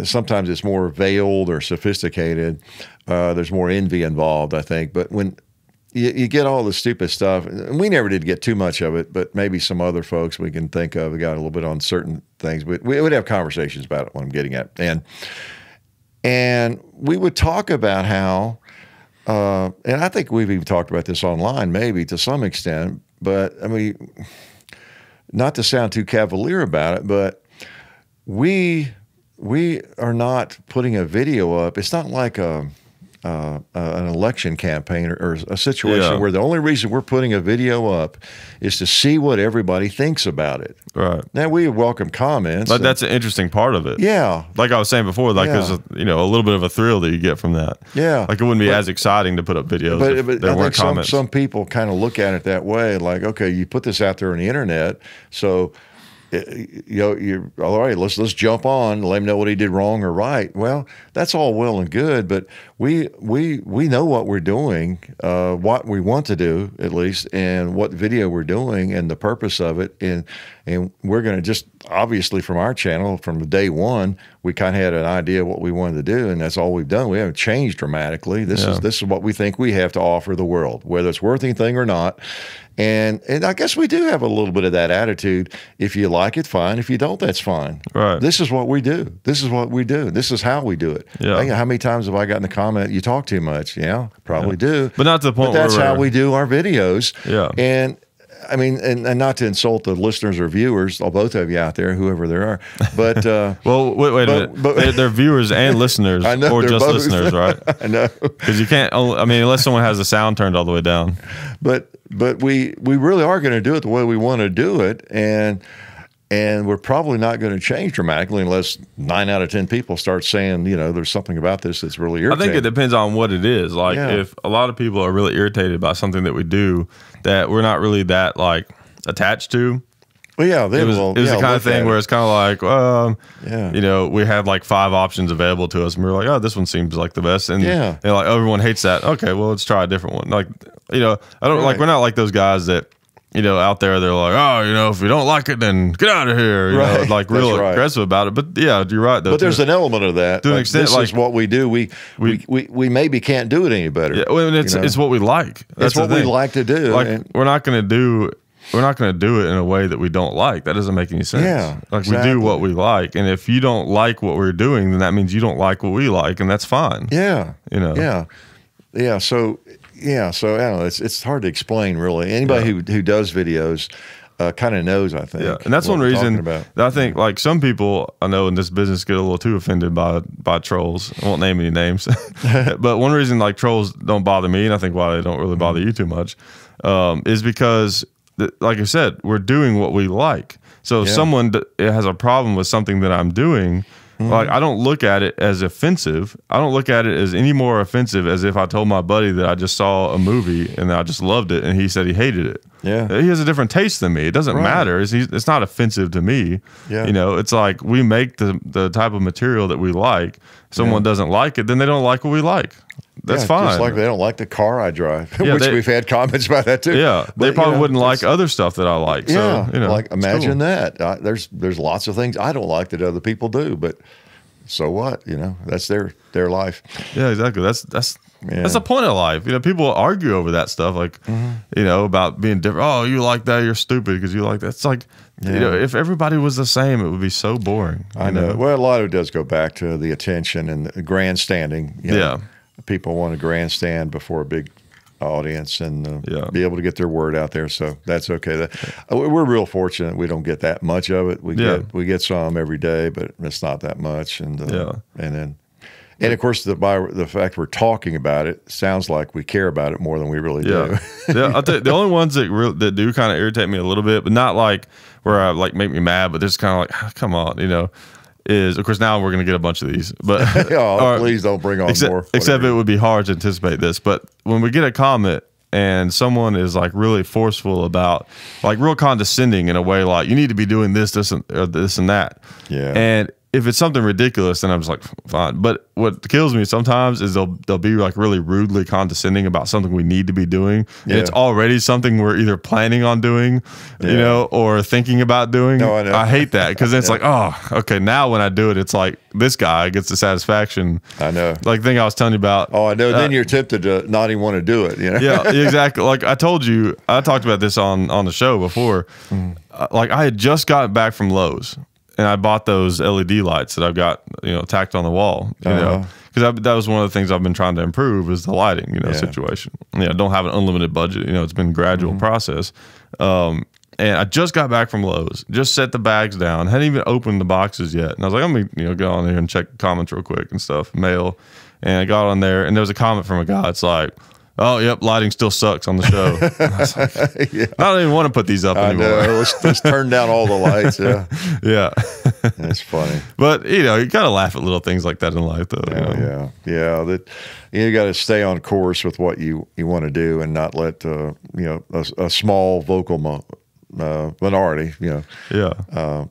sometimes it's more veiled or sophisticated. There's more envy involved, I think. But when you get all the stupid stuff, and we never did get too much of it, but maybe some other folks we can think of got a little bit on certain things. But we would have conversations about it, what I'm getting at. And we would talk about how, and I think we've even talked about this online maybe to some extent, but I mean, not to sound too cavalier about it, but we are not putting a video up. It's not like an election campaign or a situation where the only reason we're putting a video up is to see what everybody thinks about it. Right. Now, we welcome comments. But that's an interesting part of it. Yeah. Like I was saying before, there's a little bit of a thrill that you get from that. Yeah. Like it wouldn't be as exciting to put up videos if there weren't comments. Some people kind of look at it that way, like, okay, you put this out there on the internet, so you're all right. Let's jump on, let him know what he did wrong or right. Well, that's all well and good, but we know what we're doing, what we want to do at least, and what video we're doing, and the purpose of it, and we're going to just obviously from our channel from day one, we kind of had an idea of what we wanted to do, and that's all we've done. We haven't changed dramatically. This is what we think we have to offer the world, whether it's worth anything or not. And I guess we do have a little bit of that attitude. If you like it, fine. If you don't, that's fine. Right. This is what we do. This is what we do. This is how we do it. Yeah. How many times have I gotten the comment, you talk too much? Yeah, probably do. But not to the point where that's where how we do our videos. Yeah. And I mean, and not to insult the listeners or viewers, or both of you out there, whoever there are, but well, wait a minute. They're viewers and listeners, I know, or just both. listeners, right? I know, because you can't. I mean, unless someone has the sound turned all the way down. But we really are going to do it the way we want to do it, and we're probably not going to change dramatically unless 9 out of 10 people start saying, there's something about this that's really irritating. I think it depends on what it is. Like if a lot of people are really irritated by something that we do that we're not really that like attached to. Well, yeah, it was the kind of thing where it's kind of like, we have like 5 options available to us, and we're like, oh, this one seems like the best, and they're like, everyone hates that. Okay, well, let's try a different one. Like, I don't like. We're not like those guys that out there. They're like, oh, if you don't like it, then get out of here. Like real aggressive about it. But yeah, you're right. Though, but there's an element of that to an extent. This is what we do. We maybe can't do it any better. Yeah, well, it's what we like. That's what we like to do. Like we're not going to do it in a way that we don't like. That doesn't make any sense. Yeah, like exactly. We do what we like, and if you don't like what we're doing, then that means you don't like what we like, and that's fine. Yeah, Yeah. So Yeah, so I don't know. It's hard to explain really. Anybody who does videos kind of knows, I think. Yeah, and that's one reason that I think like some people I know in this business get a little too offended by trolls. I won't name any names, but one reason like trolls don't bother me, and I think why they don't really bother you too much, is because, like I said, we're doing what we like. So if someone has a problem with something that I'm doing, like I don't look at it as offensive. I don't look at it as any more offensive as if I told my buddy that I just saw a movie and I just loved it and he said he hated it. Yeah, he has a different taste than me. It doesn't matter. It's not offensive to me. Yeah, you know, it's like we make the type of material that we like. Someone doesn't like it, then they don't like what we like. That's fine. Just like they don't like the car I drive, which we've had comments about that too. Yeah, but, they probably wouldn't like other stuff that I like. Yeah, so, you know, like imagine that. There's lots of things I don't like that other people do, but so what? You know, that's their life. Yeah, exactly. That's the point of life. You know, people argue over that stuff, like you know, about being different. Oh, you like that? You're stupid because you like that. It's like, you know, if everybody was the same, it would be so boring. I know. Well, a lot of it does go back to the attention and the grandstanding. You know, people want to grandstand before a big audience and be able to get their word out there. So that's okay. We're real fortunate we don't get that much of it. We get some every day, but it's not that much. And and of course the fact we're talking about it sounds like we care about it more than we really do. I'll tell you, the only ones that do kind of irritate me a little bit, but not like where I like make me mad, but just kind of like, oh, come on, you know. Is of course now we're going to get a bunch of these, but please don't bring on more. Except it would be hard to anticipate this. But when we get a comment and someone is like really forceful about, like real condescending in a way, like you need to be doing this and that. Yeah. And if it's something ridiculous, then I'm just like, fine. But what kills me sometimes is they'll be like really rudely condescending about something we need to be doing. And it's already something we're either planning on doing, you know, or thinking about doing. No, I know. I hate that because it's like, oh, okay, now when I do it, it's like this guy gets the satisfaction. I know. Like the thing I was telling you about. Oh, I know. Then you're tempted to not even want to do it, you know? Yeah, exactly. Like I told you, I talked about this on the show before. Like I had just gotten back from Lowe's. And I bought those LED lights that I've got, you know, tacked on the wall, you know, because that was one of the things I've been trying to improve is the lighting, you know, situation. Yeah, I don't have an unlimited budget, you know, it's been a gradual process. And I just got back from Lowe's, just set the bags down, hadn't even opened the boxes yet. And I was like, I'm going to, you know, go on there and check comments real quick and stuff, mail. And I got on there and there was a comment from a guy. It's like, oh, yep, lighting still sucks on the show. I was like, I don't even want to put these up anymore. I know. Let's turn down all the lights. Yeah. Yeah. That's funny. But, you know, you got to laugh at little things like that in life, though. Yeah. That you got to stay on course with what you want to do and not let, you know, a small vocal minority, you know,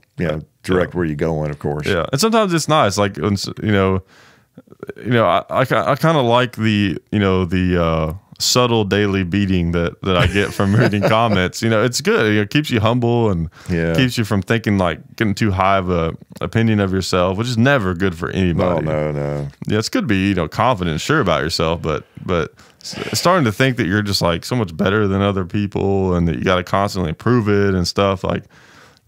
direct where you're going, of course. Yeah. And sometimes it's nice. Like, you know, I kind of like the, you know, the subtle daily beating that I get from reading comments. You know, it's good. It keeps you humble and keeps you from thinking like getting too high of a opinion of yourself, which is never good for anybody. No. Yeah, it's good to be, you know, confident and sure about yourself, but starting to think that you're just like so much better than other people and that you got to constantly prove it and stuff like.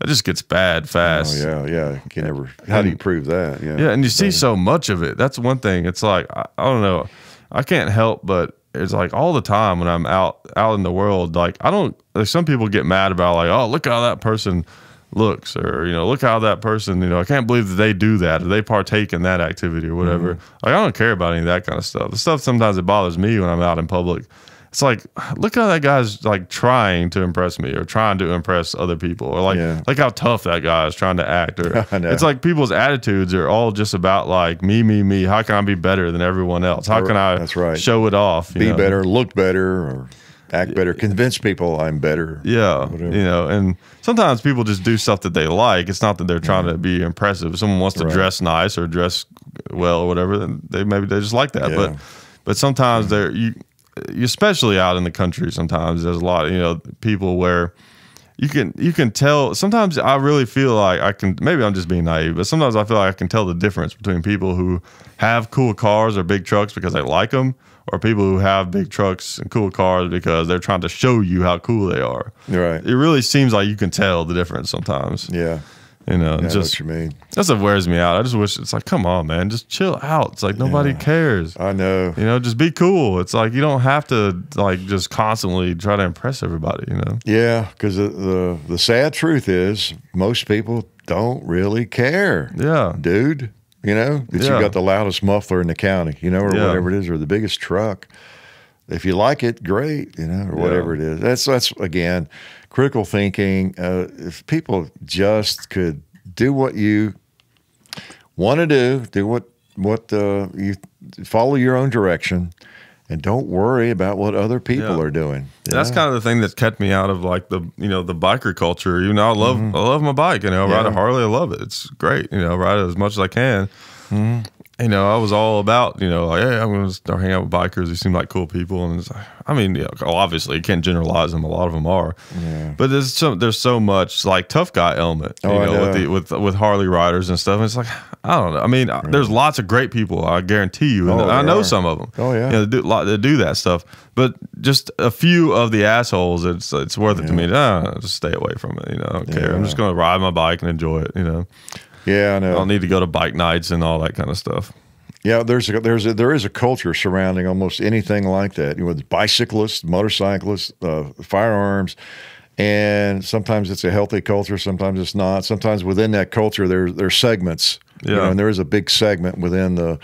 That just gets bad fast. Oh, yeah. You can never. How do you prove that? Yeah, and you see so much of it. That's one thing. It's like I don't know. I can't help but it's like all the time when I'm out in the world. Like like some people get mad about like, oh, look how that person looks, or you know, look how that person. You know, I can't believe that they do that or they partake in that activity or whatever. Like I don't care about any of that kind of stuff. The stuff sometimes it bothers me when I'm out in public. It's like, look how that guy's like trying to impress me or trying to impress other people or like how tough that guy is trying to act. Or it's like people's attitudes are all just about like me. How can I be better than everyone else? How can I show it off? Be better, look better, or act better, convince people I'm better. Yeah, you know, and sometimes people just do stuff that they like. It's not that they're trying to be impressive. If someone wants to dress nice or dress well or whatever, then maybe they just like that. But sometimes especially out in the country, sometimes there's a lot of, you know, people where you can tell. Sometimes I really feel like I can, maybe I'm just being naive, but sometimes I feel like I can tell the difference between people who have cool cars or big trucks because they like them, or people who have big trucks and cool cars because they're trying to show you how cool they are. Right. It really seems like you can tell the difference sometimes. Yeah. You know, I know what you mean. That's what wears me out. I just wish, it's like, come on, man, just chill out. It's like nobody cares. I know. You know, just be cool. It's like you don't have to like just constantly try to impress everybody, you know? Yeah, because the sad truth is most people don't really care. Yeah. Dude, you know, that you got the loudest muffler in the county, you know, or whatever it is, or the biggest truck. If you like it, great, you know, or whatever it is. That's again, critical thinking. If people just could do what you want to do what you follow your own direction, and don't worry about what other people are doing. That's kind of the thing that's kept me out of like the biker culture. You know, I love my bike. You know, ride a Harley, I love it. It's great. You know, ride it as much as I can. You know, I was all about, you know, like, hey, I'm going to start hanging out with bikers. They seem like cool people. And it's like, I mean, obviously, you can't generalize them. A lot of them are. Yeah. But there's so much like tough guy element, you know, with Harley riders and stuff. And it's like, I don't know. I mean, there's lots of great people, I guarantee you. And I know some of them. Oh, yeah. You know, that do that stuff. But just a few of the assholes, it's worth it to me. Just stay away from it. You know, I don't care. I'm just going to ride my bike and enjoy it, you know. Yeah, I know. I don't need to go to bike nights and all that kind of stuff. Yeah, there is a culture surrounding almost anything like that. You know, with bicyclists, motorcyclists, firearms, and sometimes it's a healthy culture, sometimes it's not. Sometimes within that culture, there's segments. Yeah, you know, and there is a big segment within the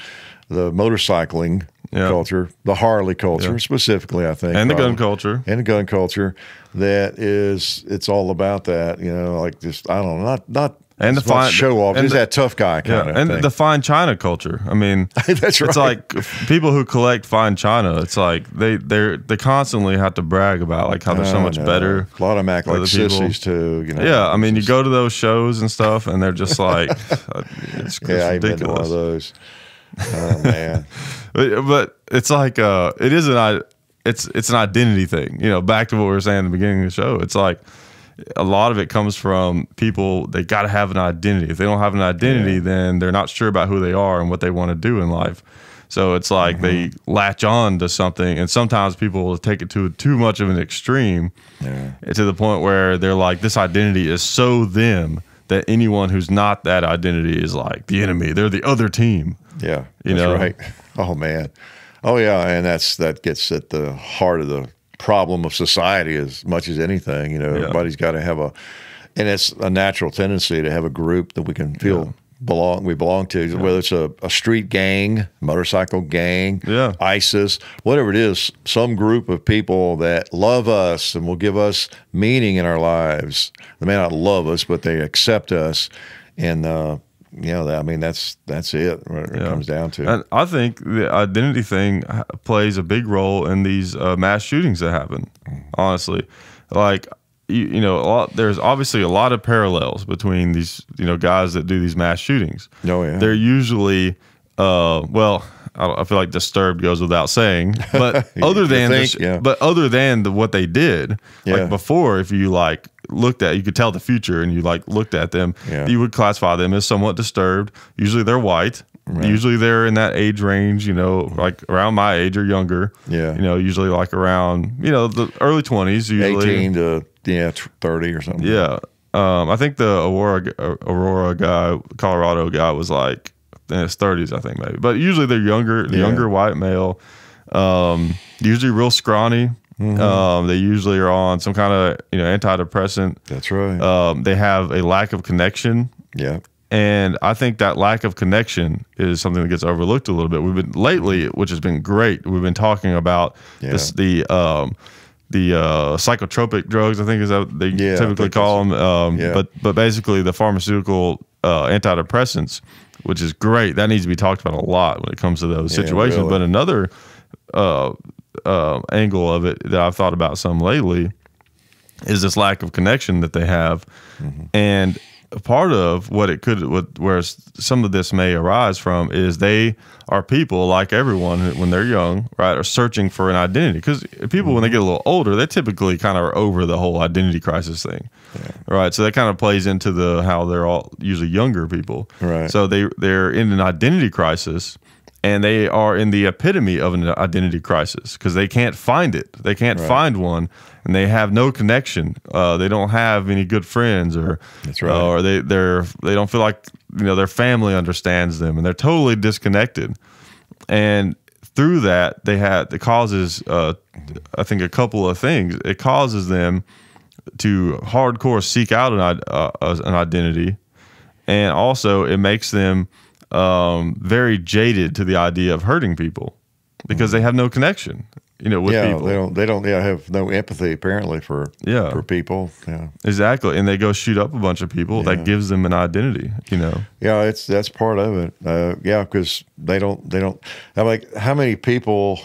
motorcycling culture, the Harley culture specifically, I think, and the gun culture, that it's all about that. You know, like just I don't know, not. And the fine show off is that tough guy kind of thing. And the fine china culture. I mean, that's right. It's like people who collect fine china. It's like they constantly have to brag about like how they're so much better. A lot of them act like sissies too. You know. Yeah, I mean, you go to those shows and stuff, and they're just like, it's I've ridiculous. been to one of those. Oh man, but it's like it's an identity thing. You know, back to what we were saying at the beginning of the show. It's like, a lot of it comes from people. They got to have an identity. If they don't have an identity, then they're not sure about who they are and what they want to do in life. So it's like they latch on to something, and sometimes people will take it to too much of an extreme, to the point where they're like, this identity is so them that anyone who's not that identity is like the enemy. They're the other team. Yeah, that's right. Oh man, oh yeah, and that gets at the heart of the problem of society as much as anything. You know, everybody's got to have and it's a natural tendency to have a group that we can feel we belong to, whether it's a street gang, motorcycle gang, ISIS, whatever it is, some group of people that love us and will give us meaning in our lives. They may not love us, but they accept us. And, you know, I mean, that's it. What it comes down to. And I think the identity thing plays a big role in these mass shootings that happen. Honestly, like you know, there's obviously a lot of parallels between these guys that do these mass shootings. Oh yeah, they're usually well, I feel like disturbed goes without saying, but other than what they did, like before, if you like looked at, you could tell the future, and you like looked at them, you would classify them as somewhat disturbed. Usually they're white. Right. Usually they're in that age range, you know, like around my age or younger. Yeah. You know, usually like around, you know, the early 20s. Usually 18 to 30 or something. Yeah. I think the Aurora guy, Colorado guy, was like in his 30s, I think maybe. But usually they're younger white male, usually real scrawny. Mm-hmm. They usually are on some kind of antidepressant. That's right. They have a lack of connection. Yeah. And I think that lack of connection is something that gets overlooked a little bit. We've been lately, which has been great. We've been talking about the psychotropic drugs, I think is what they typically call them. But basically the pharmaceutical antidepressants, which is great. That needs to be talked about a lot when it comes to those situations. Really. But another angle of it that I've thought about some lately is this lack of connection that they have. Mm-hmm. And part of what it could, where some of this may arise from, is they are people like everyone when they're young, right, are searching for an identity. Because people, when they get a little older, they typically kind of are over the whole identity crisis thing, right? So that kind of plays into how they're all usually younger people, right? So they're in an identity crisis, and they are in the epitome of an identity crisis because they can't find it. They can't find one, and they have no connection. They don't have any good friends, or or they don't feel like their family understands them, and they're totally disconnected. And through that, it causes I think a couple of things. It causes them to hardcore seek out an identity, and also it makes them very jaded to the idea of hurting people because they have no connection, with people. They don't have no empathy apparently for people. Yeah, exactly. And they go shoot up a bunch of people. That gives them an identity. Yeah, that's part of it. Because they don't. I'm like, how many people?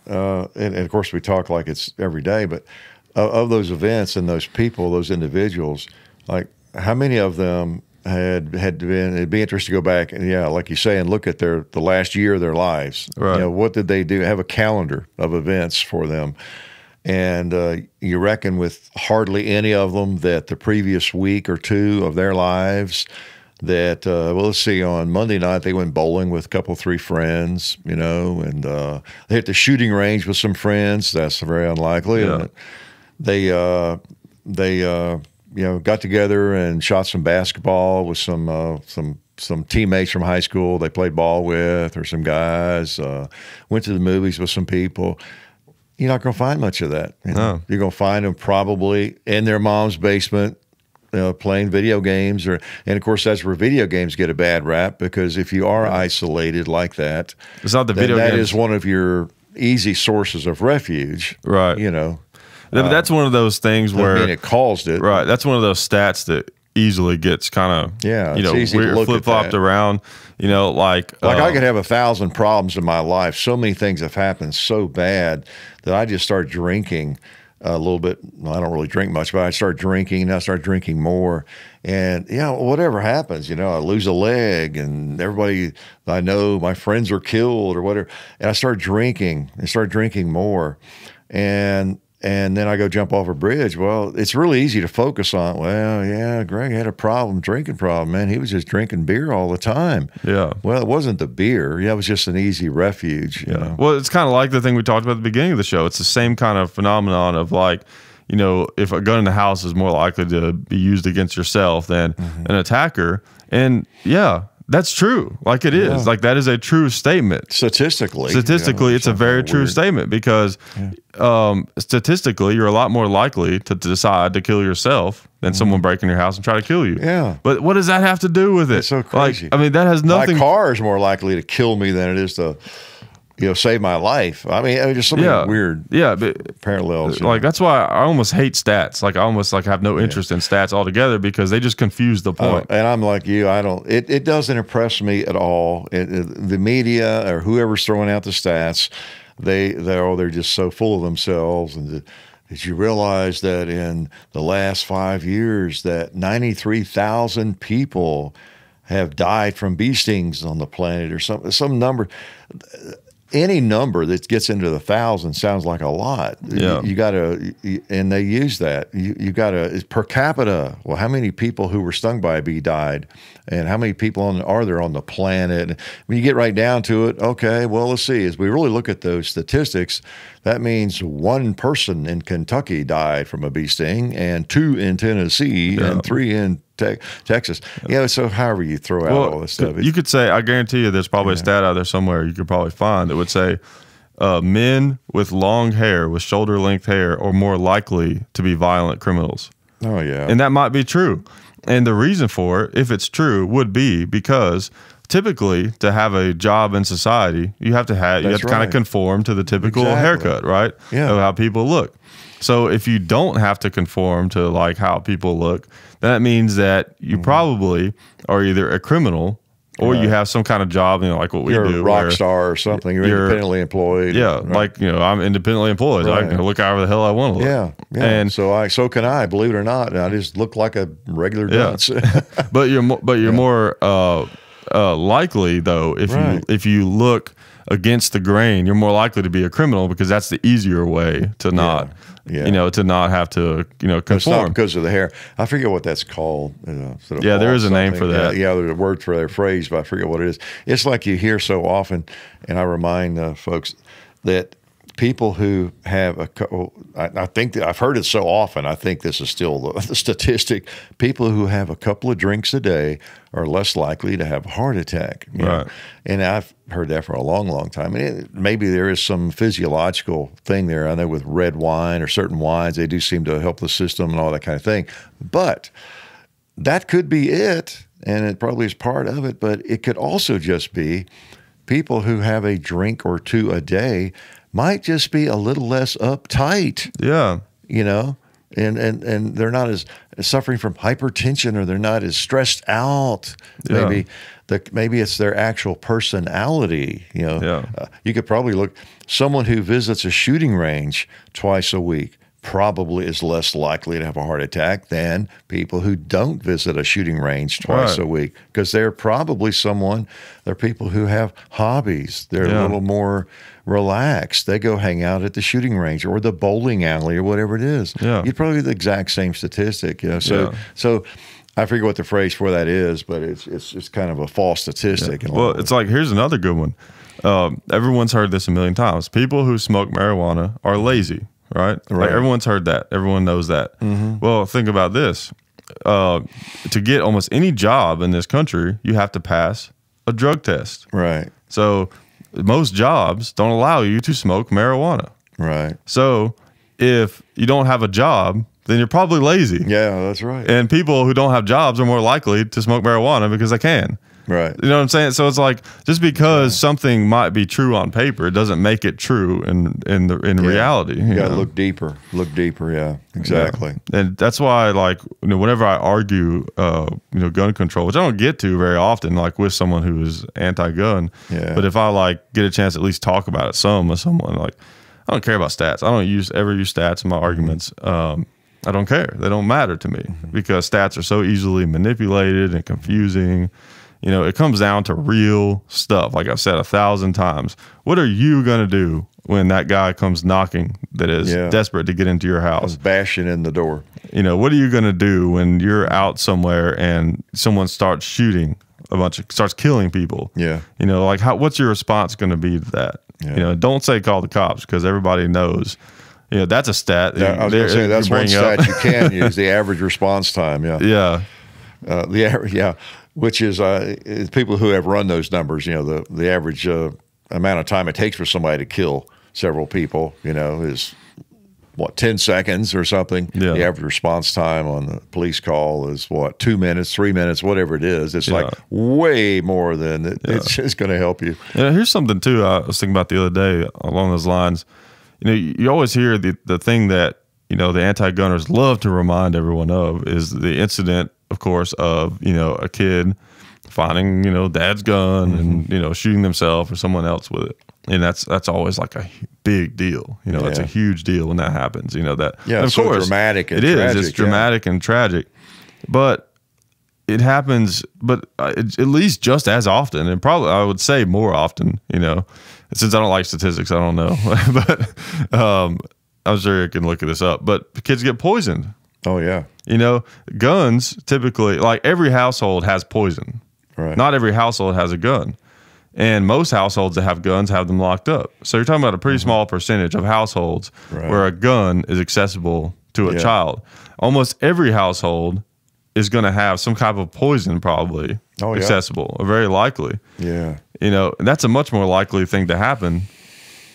And of course, we talk like it's every day, but of those events and those people, those individuals, like how many of them had been, it'd be interesting to go back and like you say, and look at the last year of their lives. Right. What did they do? Have a calendar of events for them. And you reckon with hardly any of them that the previous week or two of their lives that, let's see, on Monday night, they went bowling with a couple, 3 friends, and they hit the shooting range with some friends. That's very unlikely. Yeah. And they got together and shot some basketball with some teammates from high school they played ball with, or some guys, went to the movies with some people. You're not going to find much of that. No. You're going to find them probably in their mom's basement, playing video games, and of course that's where video games get a bad rap, because if you are isolated like that, it's not the video games. That is one of your easy sources of refuge, right? But that's one of those things where it caused it, right? That's one of those stats that easily gets kind of weird, flip-flopped around. Like I could have 1,000 problems in my life. So many things have happened so bad that I just start drinking a little bit. Well, I don't really drink much, but I start drinking, and I start drinking more. And, whatever happens, I lose a leg, and everybody I know, my friends are killed or whatever. And I start drinking more. And then I go jump off a bridge. Well, it's really easy to focus on, Greg had a drinking problem, man. He was just drinking beer all the time. Yeah. Well, it wasn't the beer. Yeah, it was just an easy refuge. You know? Well, it's kind of like the thing we talked about at the beginning of the show. It's the same kind of phenomenon of like, if a gun in the house is more likely to be used against yourself than an attacker. And that's true. Like it is. Like that is a true statement. Statistically, it's a very true statement, because statistically, you're a lot more likely to decide to kill yourself than someone breaking your house and try to kill you. Yeah. But what does that have to do with it? It's so crazy. Like, that has nothing. My car is more likely to kill me than it is to save my life. I mean, just so many weird parallels. Like that's why I almost hate stats. Like I almost have no interest in stats altogether, because they just confuse the point. And I'm like you. I don't. It doesn't impress me at all. The media or whoever's throwing out the stats, they're just so full of themselves. And did you realize that in the last 5 years that 93,000 people have died from bee stings on the planet, or some number? Any number that gets into the thousands sounds like a lot. Yeah. You got to, and they use that. You got to, per capita, well, how many people who were stung by a bee died? And how many people are there on the planet? When you get right down to it, okay, well, let's see. As we really look at those statistics, that means 1 person in Kentucky died from a bee sting, and 2 in Tennessee, and 3 in Texas. So however you throw out all this stuff. You could say, I guarantee you there's probably a stat out there somewhere you could probably find that would say men with long hair, with shoulder-length hair, are more likely to be violent criminals. Oh, yeah. And that might be true. And the reason for it, if it's true, would be because typically to have a job in society, you have to kind of conform to the typical haircut, right? Yeah. Of how people look. So if you don't have to conform to like how people look, then that means that you probably are either a criminal or you have some kind of job, like what we do. You're a rock star or something. You're independently employed. Yeah, right? I'm independently employed. Right. I can look however the hell I want to look. Yeah. And so can I, believe it or not. I just look like a regular dunce. But you're more likely though if you look against the grain, you're more likely to be a criminal because that's the easier way to not, to not have to, conform. It's not because of the hair. I forget what that's called. There is a name for that. Yeah, there's a word for that phrase, but I forget what it is. It's like you hear so often, and I remind folks that people who have I think that I've heard it so often, I think this is still the statistic. People who have a couple of drinks a day are less likely to have a heart attack. Right. And I've heard that for a long, long time. And maybe there is some physiological thing there. I know with red wine or certain wines, they do seem to help the system and all that kind of thing. But that could be it, and it probably is part of it. But it could also just be people who have a drink or two a day might just be a little less uptight. Yeah. And they're not as suffering from hypertension, or they're not as stressed out. Yeah. Maybe it's their actual personality. You could probably look, someone who visits a shooting range twice a week probably is less likely to have a heart attack than people who don't visit a shooting range twice a week, because they're people who have hobbies. They're a little more relaxed. They go hang out at the shooting range or the bowling alley or whatever it is. Yeah. You'd probably get the exact same statistic. So I forget what the phrase for that is, but it's kind of a false statistic. Yeah. Well, it's like, here's another good one. Everyone's heard this a million times. People who smoke marijuana are lazy. Right? Like everyone's heard that. Everyone knows that. Mm-hmm. Well, think about this. To get almost any job in this country, you have to pass a drug test. Right. So most jobs don't allow you to smoke marijuana. Right. So if you don't have a job, then you're probably lazy. Yeah, that's right. And people who don't have jobs are more likely to smoke marijuana because they can. Right. You know what I'm saying? So it's like, just because something might be true on paper, it doesn't make it true in reality. You got to look deeper. Look deeper. Yeah, exactly. Yeah. And that's why, like, whenever I argue, gun control, which I don't get to very often, like with someone who is anti-gun, but if I get a chance to at least talk about it some with someone, like, I don't care about stats. I don't ever use stats in my arguments. I don't care. They don't matter to me because stats are so easily manipulated and confusing. It comes down to real stuff. Like I've said 1,000 times, what are you going to do when that guy comes knocking that is desperate to get into your house? Bashing in the door. What are you going to do when you're out somewhere and someone starts shooting starts killing people? Yeah. What's your response going to be to that? Yeah. Don't say call the cops, because everybody knows. That's a stat. I was going to say, that's one stat you can use, the average response time. Yeah. Yeah. Which is people who have run those numbers, the average amount of time it takes for somebody to kill several people, is 10 seconds or something. Yeah. The average response time on the police call is 2 minutes, 3 minutes, whatever it is. It's like way more than it's just going to help you. Here's something too I was thinking about the other day along those lines. You always hear the thing that, the anti-gunners love to remind everyone of is the incident, of course, of, a kid finding, dad's gun and, shooting themselves or someone else with it. And that's always like a big deal. It's a huge deal when that happens, that. Yeah, of course, so dramatic and it tragic. It's dramatic and tragic. But it happens, at least just as often, and probably I would say more often, since I don't like statistics, I don't know. But I'm sure you can look this up. But kids get poisoned. Oh, yeah. Guns typically, like every household has poison. Right. Not every household has a gun. And most households that have guns have them locked up. So you're talking about a pretty small percentage of households where a gun is accessible to a child. Almost every household is going to have some type of poison probably accessible, or very likely. Yeah. And that's a much more likely thing to happen.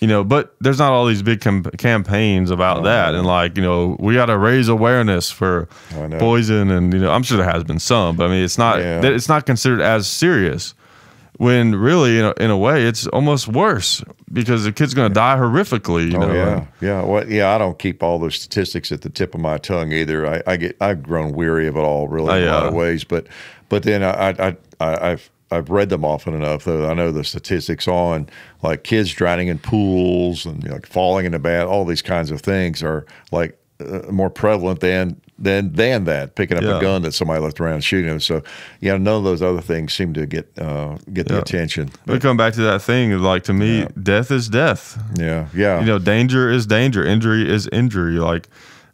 But there's not all these big campaigns about that. And we got to raise awareness for poison. And, I'm sure there has been some, but I mean, it's not considered as serious, when really, in a way, it's almost worse because the kid's going to die horrifically. I don't keep all those statistics at the tip of my tongue either. I've grown weary of it all, really, in a lot of ways. But then I've read them often enough that I know the statistics on like kids drowning in pools and falling in the bath. All these kinds of things are more prevalent than than that, picking up a gun that somebody left around and shooting them. So, none of those other things seem to get the attention. But we come back to that thing, like, to me, death is death. Yeah, yeah. Danger is danger. Injury is injury. Like,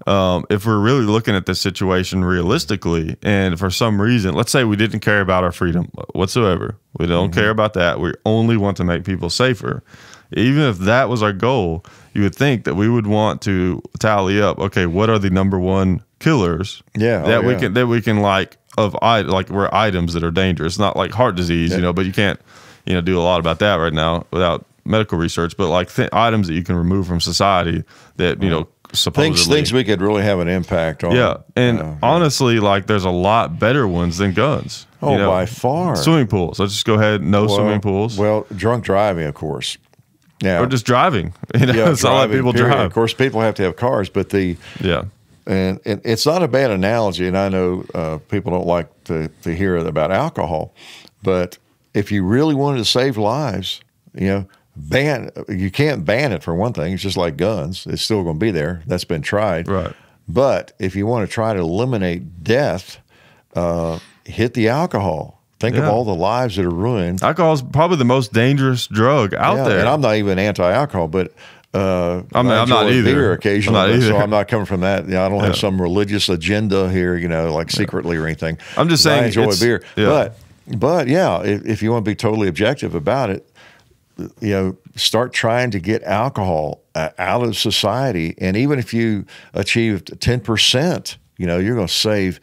if we're really looking at this situation realistically, and for some reason, let's say we didn't care about our freedom whatsoever. We don't care about that. We only want to make people safer. Even if that was our goal, you would think that we would want to tally up, okay, what are the number one killers that we can like were items that are dangerous, not like heart disease, but you can't, do a lot about that right now without medical research, but like items that you can remove from society that, supposedly things we could really have an impact on. Yeah. And honestly, like, there's a lot better ones than guns. By far. Swimming pools. Let's just go ahead. Swimming pools. Well, drunk driving, of course. Yeah. Or just driving. It's not like people drive. Of course, people have to have cars, but and it's not a bad analogy, and I know people don't like to hear about alcohol, but if you really wanted to save lives, you can't ban it for one thing. It's just like guns. It's still going to be there. That's been tried. Right. But if you want to try to eliminate death, hit the alcohol. Think of all the lives that are ruined. Alcohol is probably the most dangerous drug out there. And I'm not even anti-alcohol, but I'm not either. Beer occasionally, so I'm not coming from that. I don't have some religious agenda here, like secretly or anything. I'm just saying I enjoy beer. Yeah. But if you want to be totally objective about it, start trying to get alcohol out of society. And even if you achieved 10%, you're going to save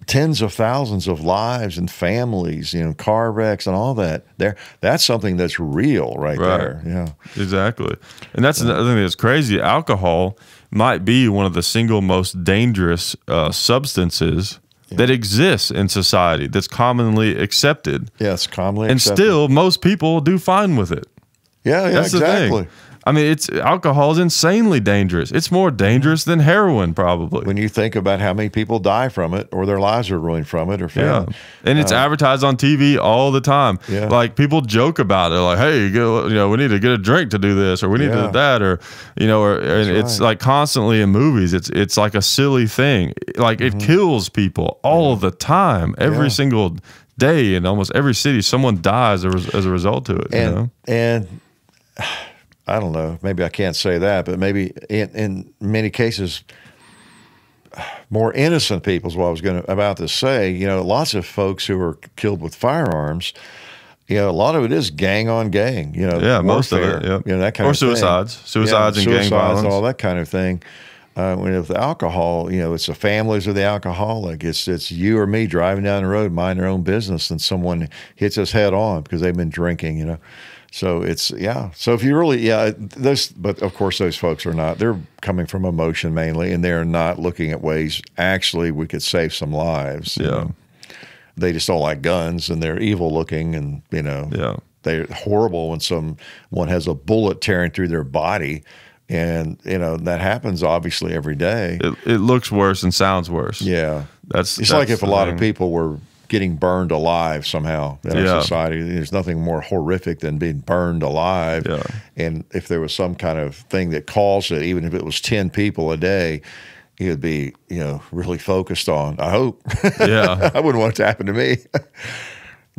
tens of thousands of lives and families, car wrecks and all that. That's something that's real right there. Yeah, exactly. And that's another thing that's crazy. Alcohol might be one of the single most dangerous substances that exists in society, that's commonly accepted. Yeah, it's commonly accepted. And still, most people do fine with it. Yeah, that's exactly. The thing. I mean, alcohol is insanely dangerous. It's more dangerous than heroin, probably. When you think about how many people die from it, or their lives are ruined from it, or family. And it's advertised on TV all the time. Yeah. Like, people joke about it, like, "Hey, we need to get a drink to do this, or we need to do that," or it's like constantly in movies. It's like a silly thing. Like, it kills people all the time, every single day, in almost every city. Someone dies as a result to it. And I don't know, maybe I can't say that, but maybe in many cases, more innocent people is what I was about to say. Lots of folks who are killed with firearms, a lot of it is gang on gang. Most of it. That kind of suicides, thing. And gang violence, all that kind of thing. When with alcohol, it's the families of the alcoholic. It's you or me driving down the road, minding our own business, and someone hits us head on because they've been drinking. So it's, So if you really, but of course those folks are not, they're coming from emotion mainly, and they're not looking at ways, actually, we could save some lives. They just don't like guns, and they're evil looking, and, they're horrible when someone has a bullet tearing through their body. And, that happens obviously every day. It looks worse and sounds worse. Yeah. It's like if a lot of people were getting burned alive somehow in our society. There's nothing more horrific than being burned alive. Yeah. And if there was some kind of thing that caused it, even if it was 10 people a day, he would be, really focused on, I hope. Yeah. I wouldn't want it to happen to me.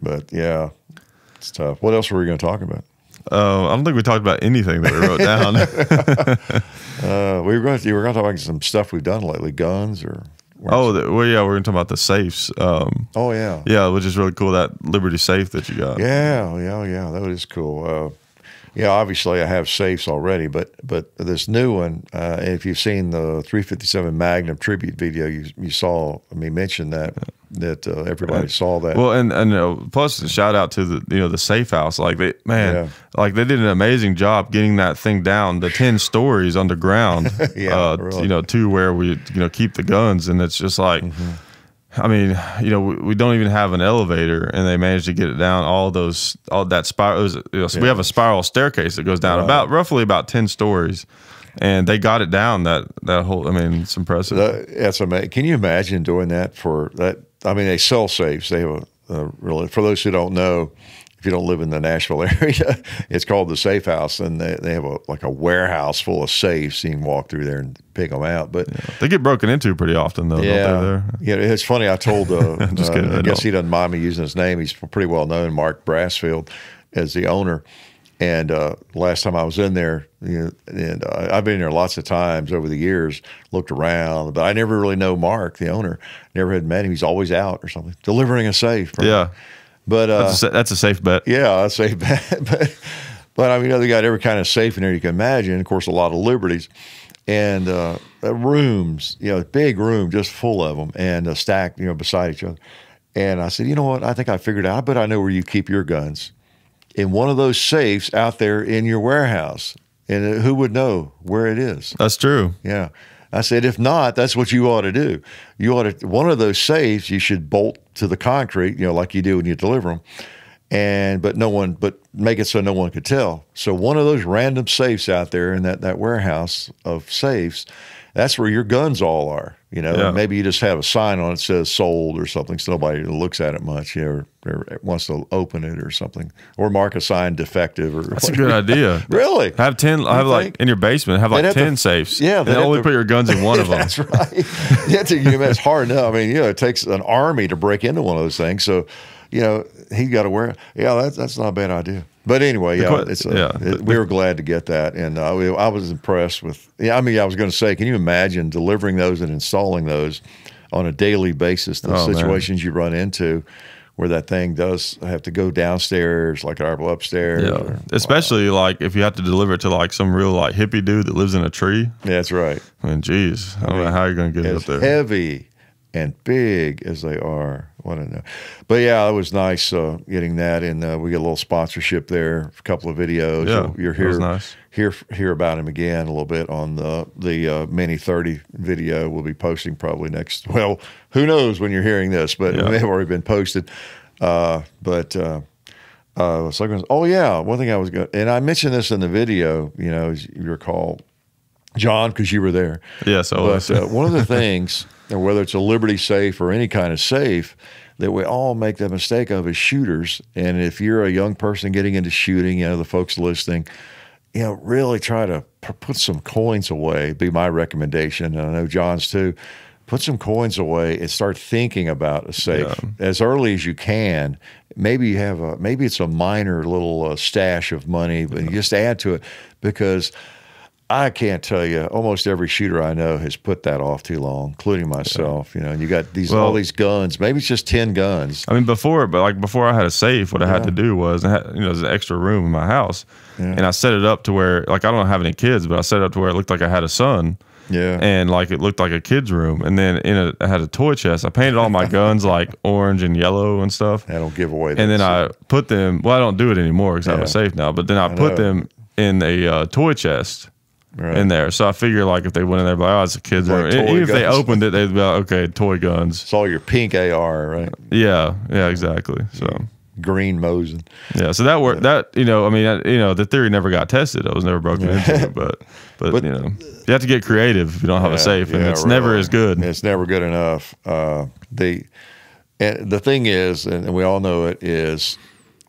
But it's tough. What else were we going to talk about? I don't think we talked about anything that we wrote down. You were going to talk about some stuff we've done lately, guns or... we're going to talk about the safes. Yeah, which is really cool, that Liberty safe that you got. Yeah, that is cool. Obviously I have safes already, but this new one, if you've seen the 357 Magnum tribute video, you saw me mention that everybody saw that. Well, and plus shout out to the safe house. Like they did an amazing job getting that thing down the 10 stories underground. Really. To where we keep the guns, and it's just like. I mean, we don't even have an elevator, and they managed to get it down all that spiral. So we have a spiral staircase that goes down roughly about 10 stories, and they got it down that whole. I mean, it's impressive. That's amazing. Can you imagine doing that for that? I mean, they sell safes. They have really, for those who don't know, if you don't live in the Nashville area, it's called the Safe House, and they have a warehouse full of safes. You can walk through there and pick them out. But they get broken into pretty often, though. Yeah, don't they, there? Yeah. It's funny. I told Just kidding, I guess he doesn't mind me using his name. He's pretty well known, Mark Brassfield, as the owner. And last time I was in there, and I've been there lots of times over the years, looked around, but I never really know Mark, the owner. Never had met him. He's always out or something, delivering a safe. Yeah. But that's a safe bet. Yeah, a safe bet. But I mean, they got every kind of safe in there you can imagine. Of course, a lot of liberties. And rooms, big room, just full of them, and stacked, beside each other. And I said, you know what? I think I figured out. I bet I know where you keep your guns. In one of those safes out there in your warehouse. And who would know where it is? That's true. Yeah. I said, if not, that's what you ought to do. You ought to, one of those safes, you should bolt to the concrete, like you do when you deliver them. But make it so no one could tell. So one of those random safes out there in that warehouse of safes, that's where your guns all are, Yeah. And maybe you just have a sign on it that says sold or something, so nobody looks at it much, or wants to open it or something, or mark a sign defective. Or that's a good idea. Really? Have 10. Like in your basement. Have like 10 safes. Yeah, and only put your guns in one of them. That's right. It's hard enough. I mean, it takes an army to break into one of those things. So, he got to wear it. Yeah, that's not a bad idea. But anyway, we were glad to get that, and I was impressed with. I was going to say, can you imagine delivering those and installing those on a daily basis? The situations you run into, where that thing does have to go downstairs, like our upstairs. Yeah, especially like if you have to deliver it to like some real like hippie dude that lives in a tree. Yeah, that's right. I mean, geez, I don't know how you're going to get it up there. Heavy and big as they are. What I know. But yeah, it was nice getting that, and we get a little sponsorship there, a couple of videos. Yeah, you're here, nice. hear about him again a little bit on the Mini 30 video we'll be posting probably next. Well, who knows when you're hearing this, but it may have already been posted. One thing I was going, and I mentioned this in the video, as you recall, John, because you were there. Yes, I was. But one of the things, and whether it's a Liberty safe or any kind of safe, that we all make the mistake of is shooters. And if you're a young person getting into shooting, the folks listening, really try to put some coins away, be my recommendation. And I know John's too. Put some coins away and start thinking about a safe as early as you can. Maybe you have maybe it's a minor little stash of money, but you just add to it, because I can't tell you, almost every shooter I know has put that off too long, including myself. You got all these guns. Maybe it's just 10 guns. I mean, before I had a safe, what I had to do was, there's an extra room in my house, and I set it up to where, like, I don't have any kids, but I set it up to where it looked like I had a son. Yeah. And like it looked like a kid's room. And then I had a toy chest. I painted all my guns like orange and yellow and stuff. I don't give away that. And then I put them, I don't do it anymore because I have a safe now, but then I put them in a toy chest. Right. In there, so I figure like if they went in there, like, it's a kid's room. Even if they opened it, they'd be like, okay, toy guns. It's all your pink AR, right? Yeah, exactly. So green Mosin. Yeah, so that worked. That the theory never got tested. I was never broken into, but you have to get creative if you don't have a safe, and it's never as good. It's never good enough. The thing is, and we all know it is,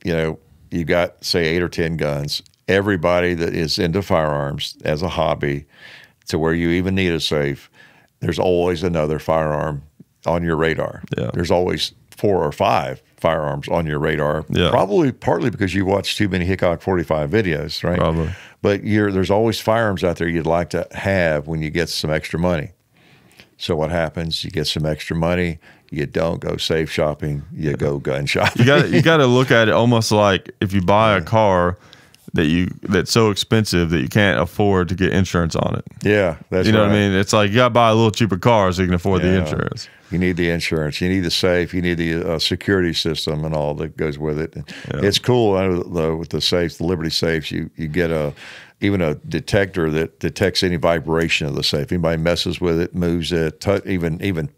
you've got say 8 or 10 guns. Everybody that is into firearms as a hobby, to where you even need a safe, there's always another firearm on your radar. Yeah. There's always 4 or 5 firearms on your radar. Yeah. Probably partly because you watch too many Hickok45 videos, right? Probably. But there's always firearms out there you'd like to have when you get some extra money. So what happens? You get some extra money. You don't go safe shopping. You go gun shopping. You got to look at it almost like if you buy a car that's so expensive that you can't afford to get insurance on it. Yeah, that's what I mean. It's like you got to buy a little cheaper car so you can afford the insurance. You need the insurance. You need the safe. You need the security system and all that goes with it. It's cool though with the safes, the Liberty safes. You get even a detector that detects any vibration of the safe. Anybody messes with it, moves it, even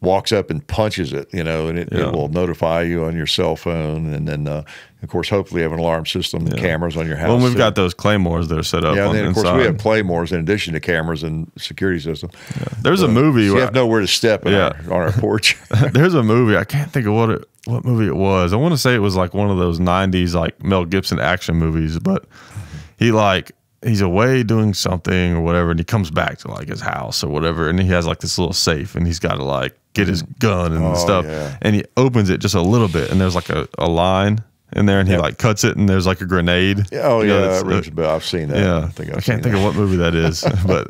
walks up and punches it, and it will notify you on your cell phone. And then, of course, hopefully you have an alarm system and cameras on your house. Well, we've got those claymores that are set up on the inside. Of course, we have claymores in addition to cameras and security system. Yeah. There's a movie. So you have nowhere to step on our porch. There's a movie. I can't think of what what movie it was. I want to say it was like one of those 90s like Mel Gibson action movies, but he's away doing something or whatever, and he comes back to like his house or whatever, and he has like this little safe, and he's got to like get his gun and stuff, and he opens it just a little bit, and there's like a line in there, and he like cuts it, and there's like a grenade. Oh, that rings a bell. I've seen that. Yeah, I can't think of what movie that is, but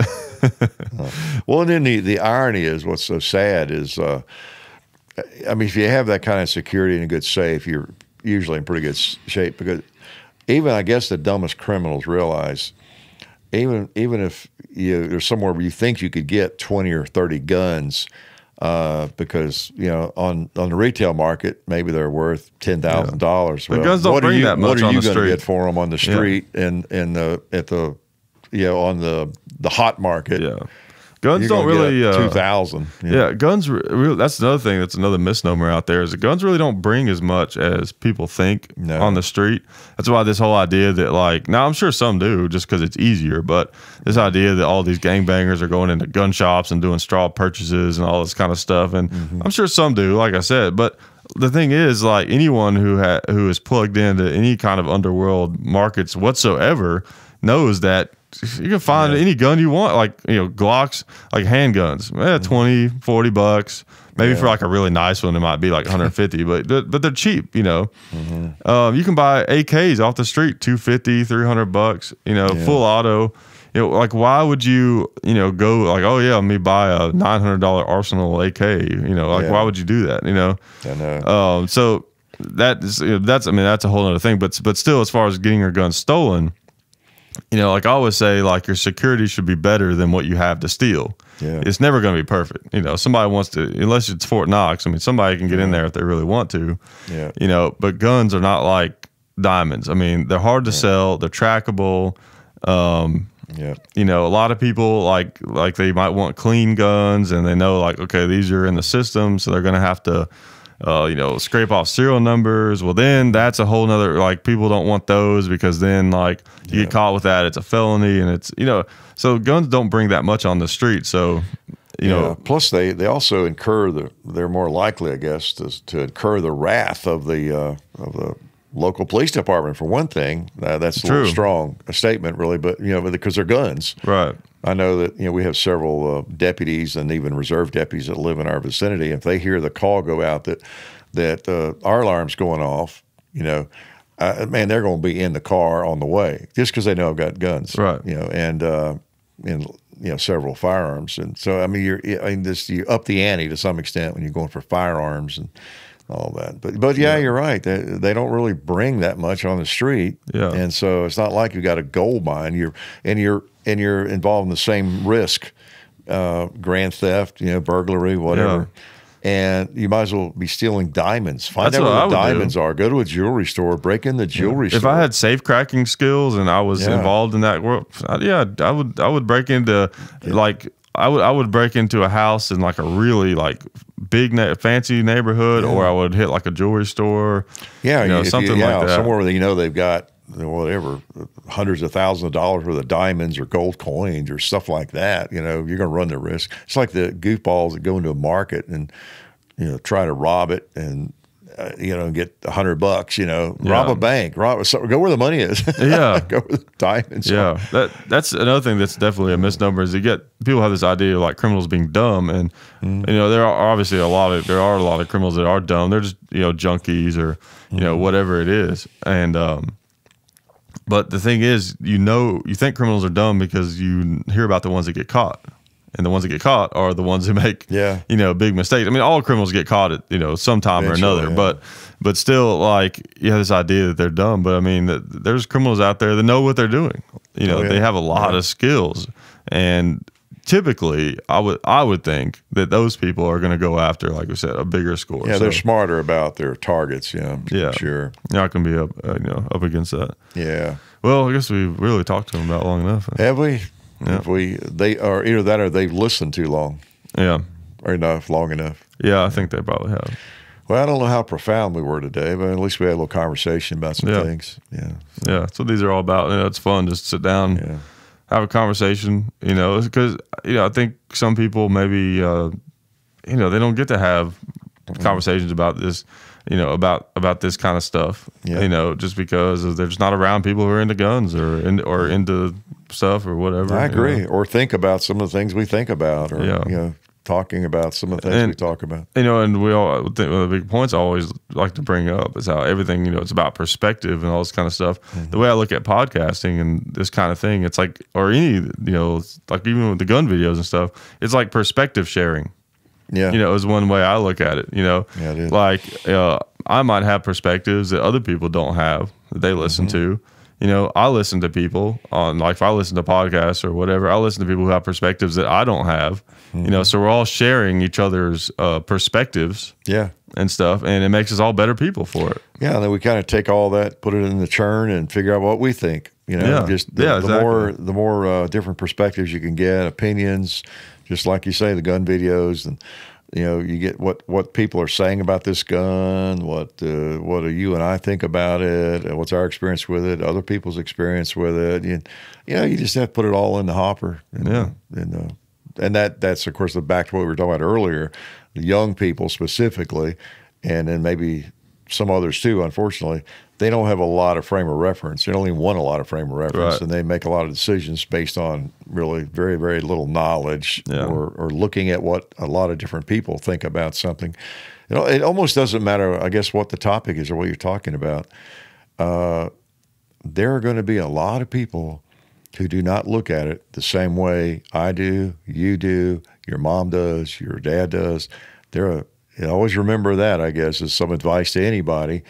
well, and then the irony is what's so sad is, I mean, if you have that kind of security and a good safe, you're usually in pretty good shape, because even I guess the dumbest criminals realize, even if there's somewhere where you think you could get 20 or 30 guns, because on the retail market maybe they're worth $10,000. Well, guns don't bring that much on the street. What are you going to get for them on the street and on the hot market? Yeah. Guns don't really 2,000. Yeah, guns. That's another thing. That's another misnomer out there. Is that guns really don't bring as much as people think on the street. That's why this whole idea that now I'm sure some do just because it's easier. But this idea that all these gangbangers are going into gun shops and doing straw purchases and all this kind of stuff, and I'm sure some do. Like I said, but the thing is, like anyone who is plugged into any kind of underworld markets whatsoever knows that you can find any gun you want, like Glocks, like handguns, $20-$40. Maybe for like a really nice one, it might be like 150, but they're cheap. You can buy AKs off the street, $250, $300. Full auto. Like why would you go like, oh yeah, let me buy a $900 Arsenal AK? Why would you do that? I know. So that's a whole other thing. But still, as far as getting your gun stolen, like I always say, like your security should be better than what you have to steal. Yeah. It's never going to be perfect. Somebody wants to, unless it's Fort Knox. I mean, somebody can get in there if they really want to. Yeah. But guns are not like diamonds. I mean, they're hard to sell. They're trackable. A lot of people like they might want clean guns, and they know like, okay, these are in the system, so they're going to have to scrape off serial numbers. Well, then that's a whole nother, like people don't want those because then like you get caught with that, it's a felony, and it's, so guns don't bring that much on the street. So, plus they also they're more likely, I guess, to incur the wrath of the local police department for one thing. That's a little strong a statement really, but because they're guns. Right. I know that we have several deputies and even reserve deputies that live in our vicinity. If they hear the call go out that our alarm's going off, man, they're going to be in the car on the way just because they know I've got guns, right? And several firearms, and so I mean you up the ante to some extent when you're going for firearms and all that. But you're right. They don't really bring that much on the street, and so it's not like you got a gold mine. You're involved in the same risk, grand theft, burglary, whatever. And you might as well be stealing diamonds. Find out where the diamonds are. Go to a jewelry store. Break in the jewelry store. If I had safe cracking skills and I was involved in that world, I would break into I would break into a house in like a really like big fancy neighborhood, or I would hit like a jewelry store. Yeah, something like that. Somewhere where they've got whatever hundreds of thousands of dollars worth of diamonds or gold coins or stuff like that. You're going to run the risk. It's like the goofballs that go into a market and try to rob it and get $100. Rob a bank. Go where the money is. Yeah, go where the diamonds. Yeah, that's another thing that's definitely a misnomer. Is people have this idea of like criminals being dumb, and there are obviously a lot of criminals that are dumb. They're just junkies or whatever it is, and but the thing is, you think criminals are dumb because you hear about the ones that get caught. And the ones that get caught are the ones who make, big mistakes. I mean, all criminals get caught at, some time or another. Yeah. But still, like, you have this idea that they're dumb. But I mean, there's criminals out there that know what they're doing. They have a lot of skills. And typically, I would think that those people are going to go after, like we said, a bigger score. Yeah, they're smarter about their targets. Yeah, sure. You're not going to be up against that. Yeah. Well, I guess we've really talked to them about long enough. Have we? Yeah. They are either that or they've listened too long. Yeah. Or long enough. Yeah, I think they probably have. Well, I don't know how profound we were today, but at least we had a little conversation about some things. Yeah. Yeah. So these are all about, it's fun just to sit down, have a conversation, because, I think some people maybe, they don't get to have conversations about this, about this kind of stuff. Just because they're just not around people who are into guns or into stuff or whatever. I agree. Or think about some of the things we think about, or talking about some of the things we talk about. And we all think one of the big points I always like to bring up is how everything, it's about perspective and all this kind of stuff. The way I look at podcasting and this kind of thing, it's like, or any, like even with the gun videos and stuff, it's like perspective sharing. Yeah. Is one way I look at it, Yeah, it is. Like, I might have perspectives that other people don't have that they listen to. I listen to people on, like, if I listen to podcasts or whatever, I listen to people who have perspectives that I don't have, so we're all sharing each other's perspectives and stuff, and it makes us all better people for it. Yeah, and then we kind of take all that, put it in the churn, and figure out what we think. Just exactly. the more different perspectives you can get, opinions, just like you say, the gun videos, and you get what people are saying about this gun, what do you and I think about it, and what's our experience with it, other people's experience with it. You just have to put it all in the hopper. And that's of course back to what we were talking about earlier, the young people specifically, and then maybe some others too. Unfortunately, they don't have a lot of frame of reference. They don't even want a lot of frame of reference, right. And they make a lot of decisions based on really very, very little knowledge, or looking at what a lot of different people think about something. It almost doesn't matter, I guess, what the topic is or what you're talking about. There are going to be a lot of people who do not look at it the same way I do, you do, your mom does, your dad does. Always remember that, I guess, is some advice to anybody.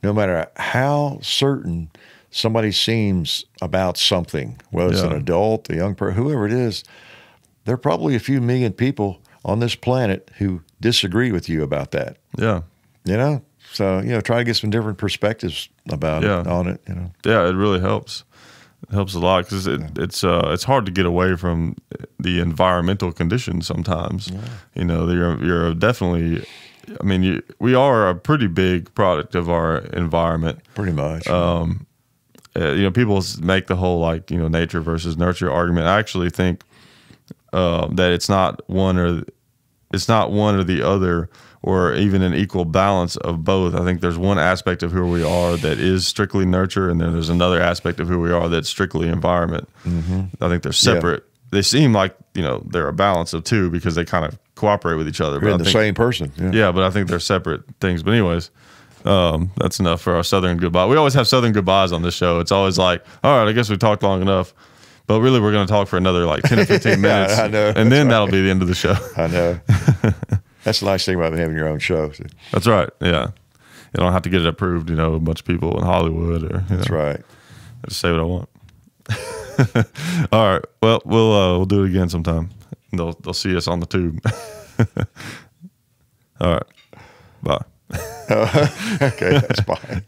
No matter how certain somebody seems about something, whether it's an adult, a young person, whoever it is, there are probably a few million people on this planet who disagree with you about that. Yeah. So, try to get some different perspectives about it, on it, Yeah, it really helps. It helps a lot because it's hard to get away from the environmental conditions sometimes. Yeah. You're definitely, we are a pretty big product of our environment. Pretty much. People make the whole nature versus nurture argument. I actually think that it's not one or the other, or even an equal balance of both. I think there's one aspect of who we are that is strictly nurture, and then there's another aspect of who we are that's strictly environment. I think they're separate. Yeah. They seem like they're a balance of two because they kind of cooperate with each other. They're the same person. Yeah, but I think they're separate things. But anyways, that's enough for our Southern goodbye. We always have Southern goodbyes on this show. It's always like, all right, I guess we talked long enough. But really, we're going to talk for another 10 or 15 minutes. I know. And then that'll be the end of the show. I know. That's the nice thing about having your own show. So. That's right. Yeah. You don't have to get it approved, a bunch of people in Hollywood. That's right. I just say what I want. All right. Well, we'll do it again sometime. They'll see us on the tube. All right. Bye. Okay, that's fine.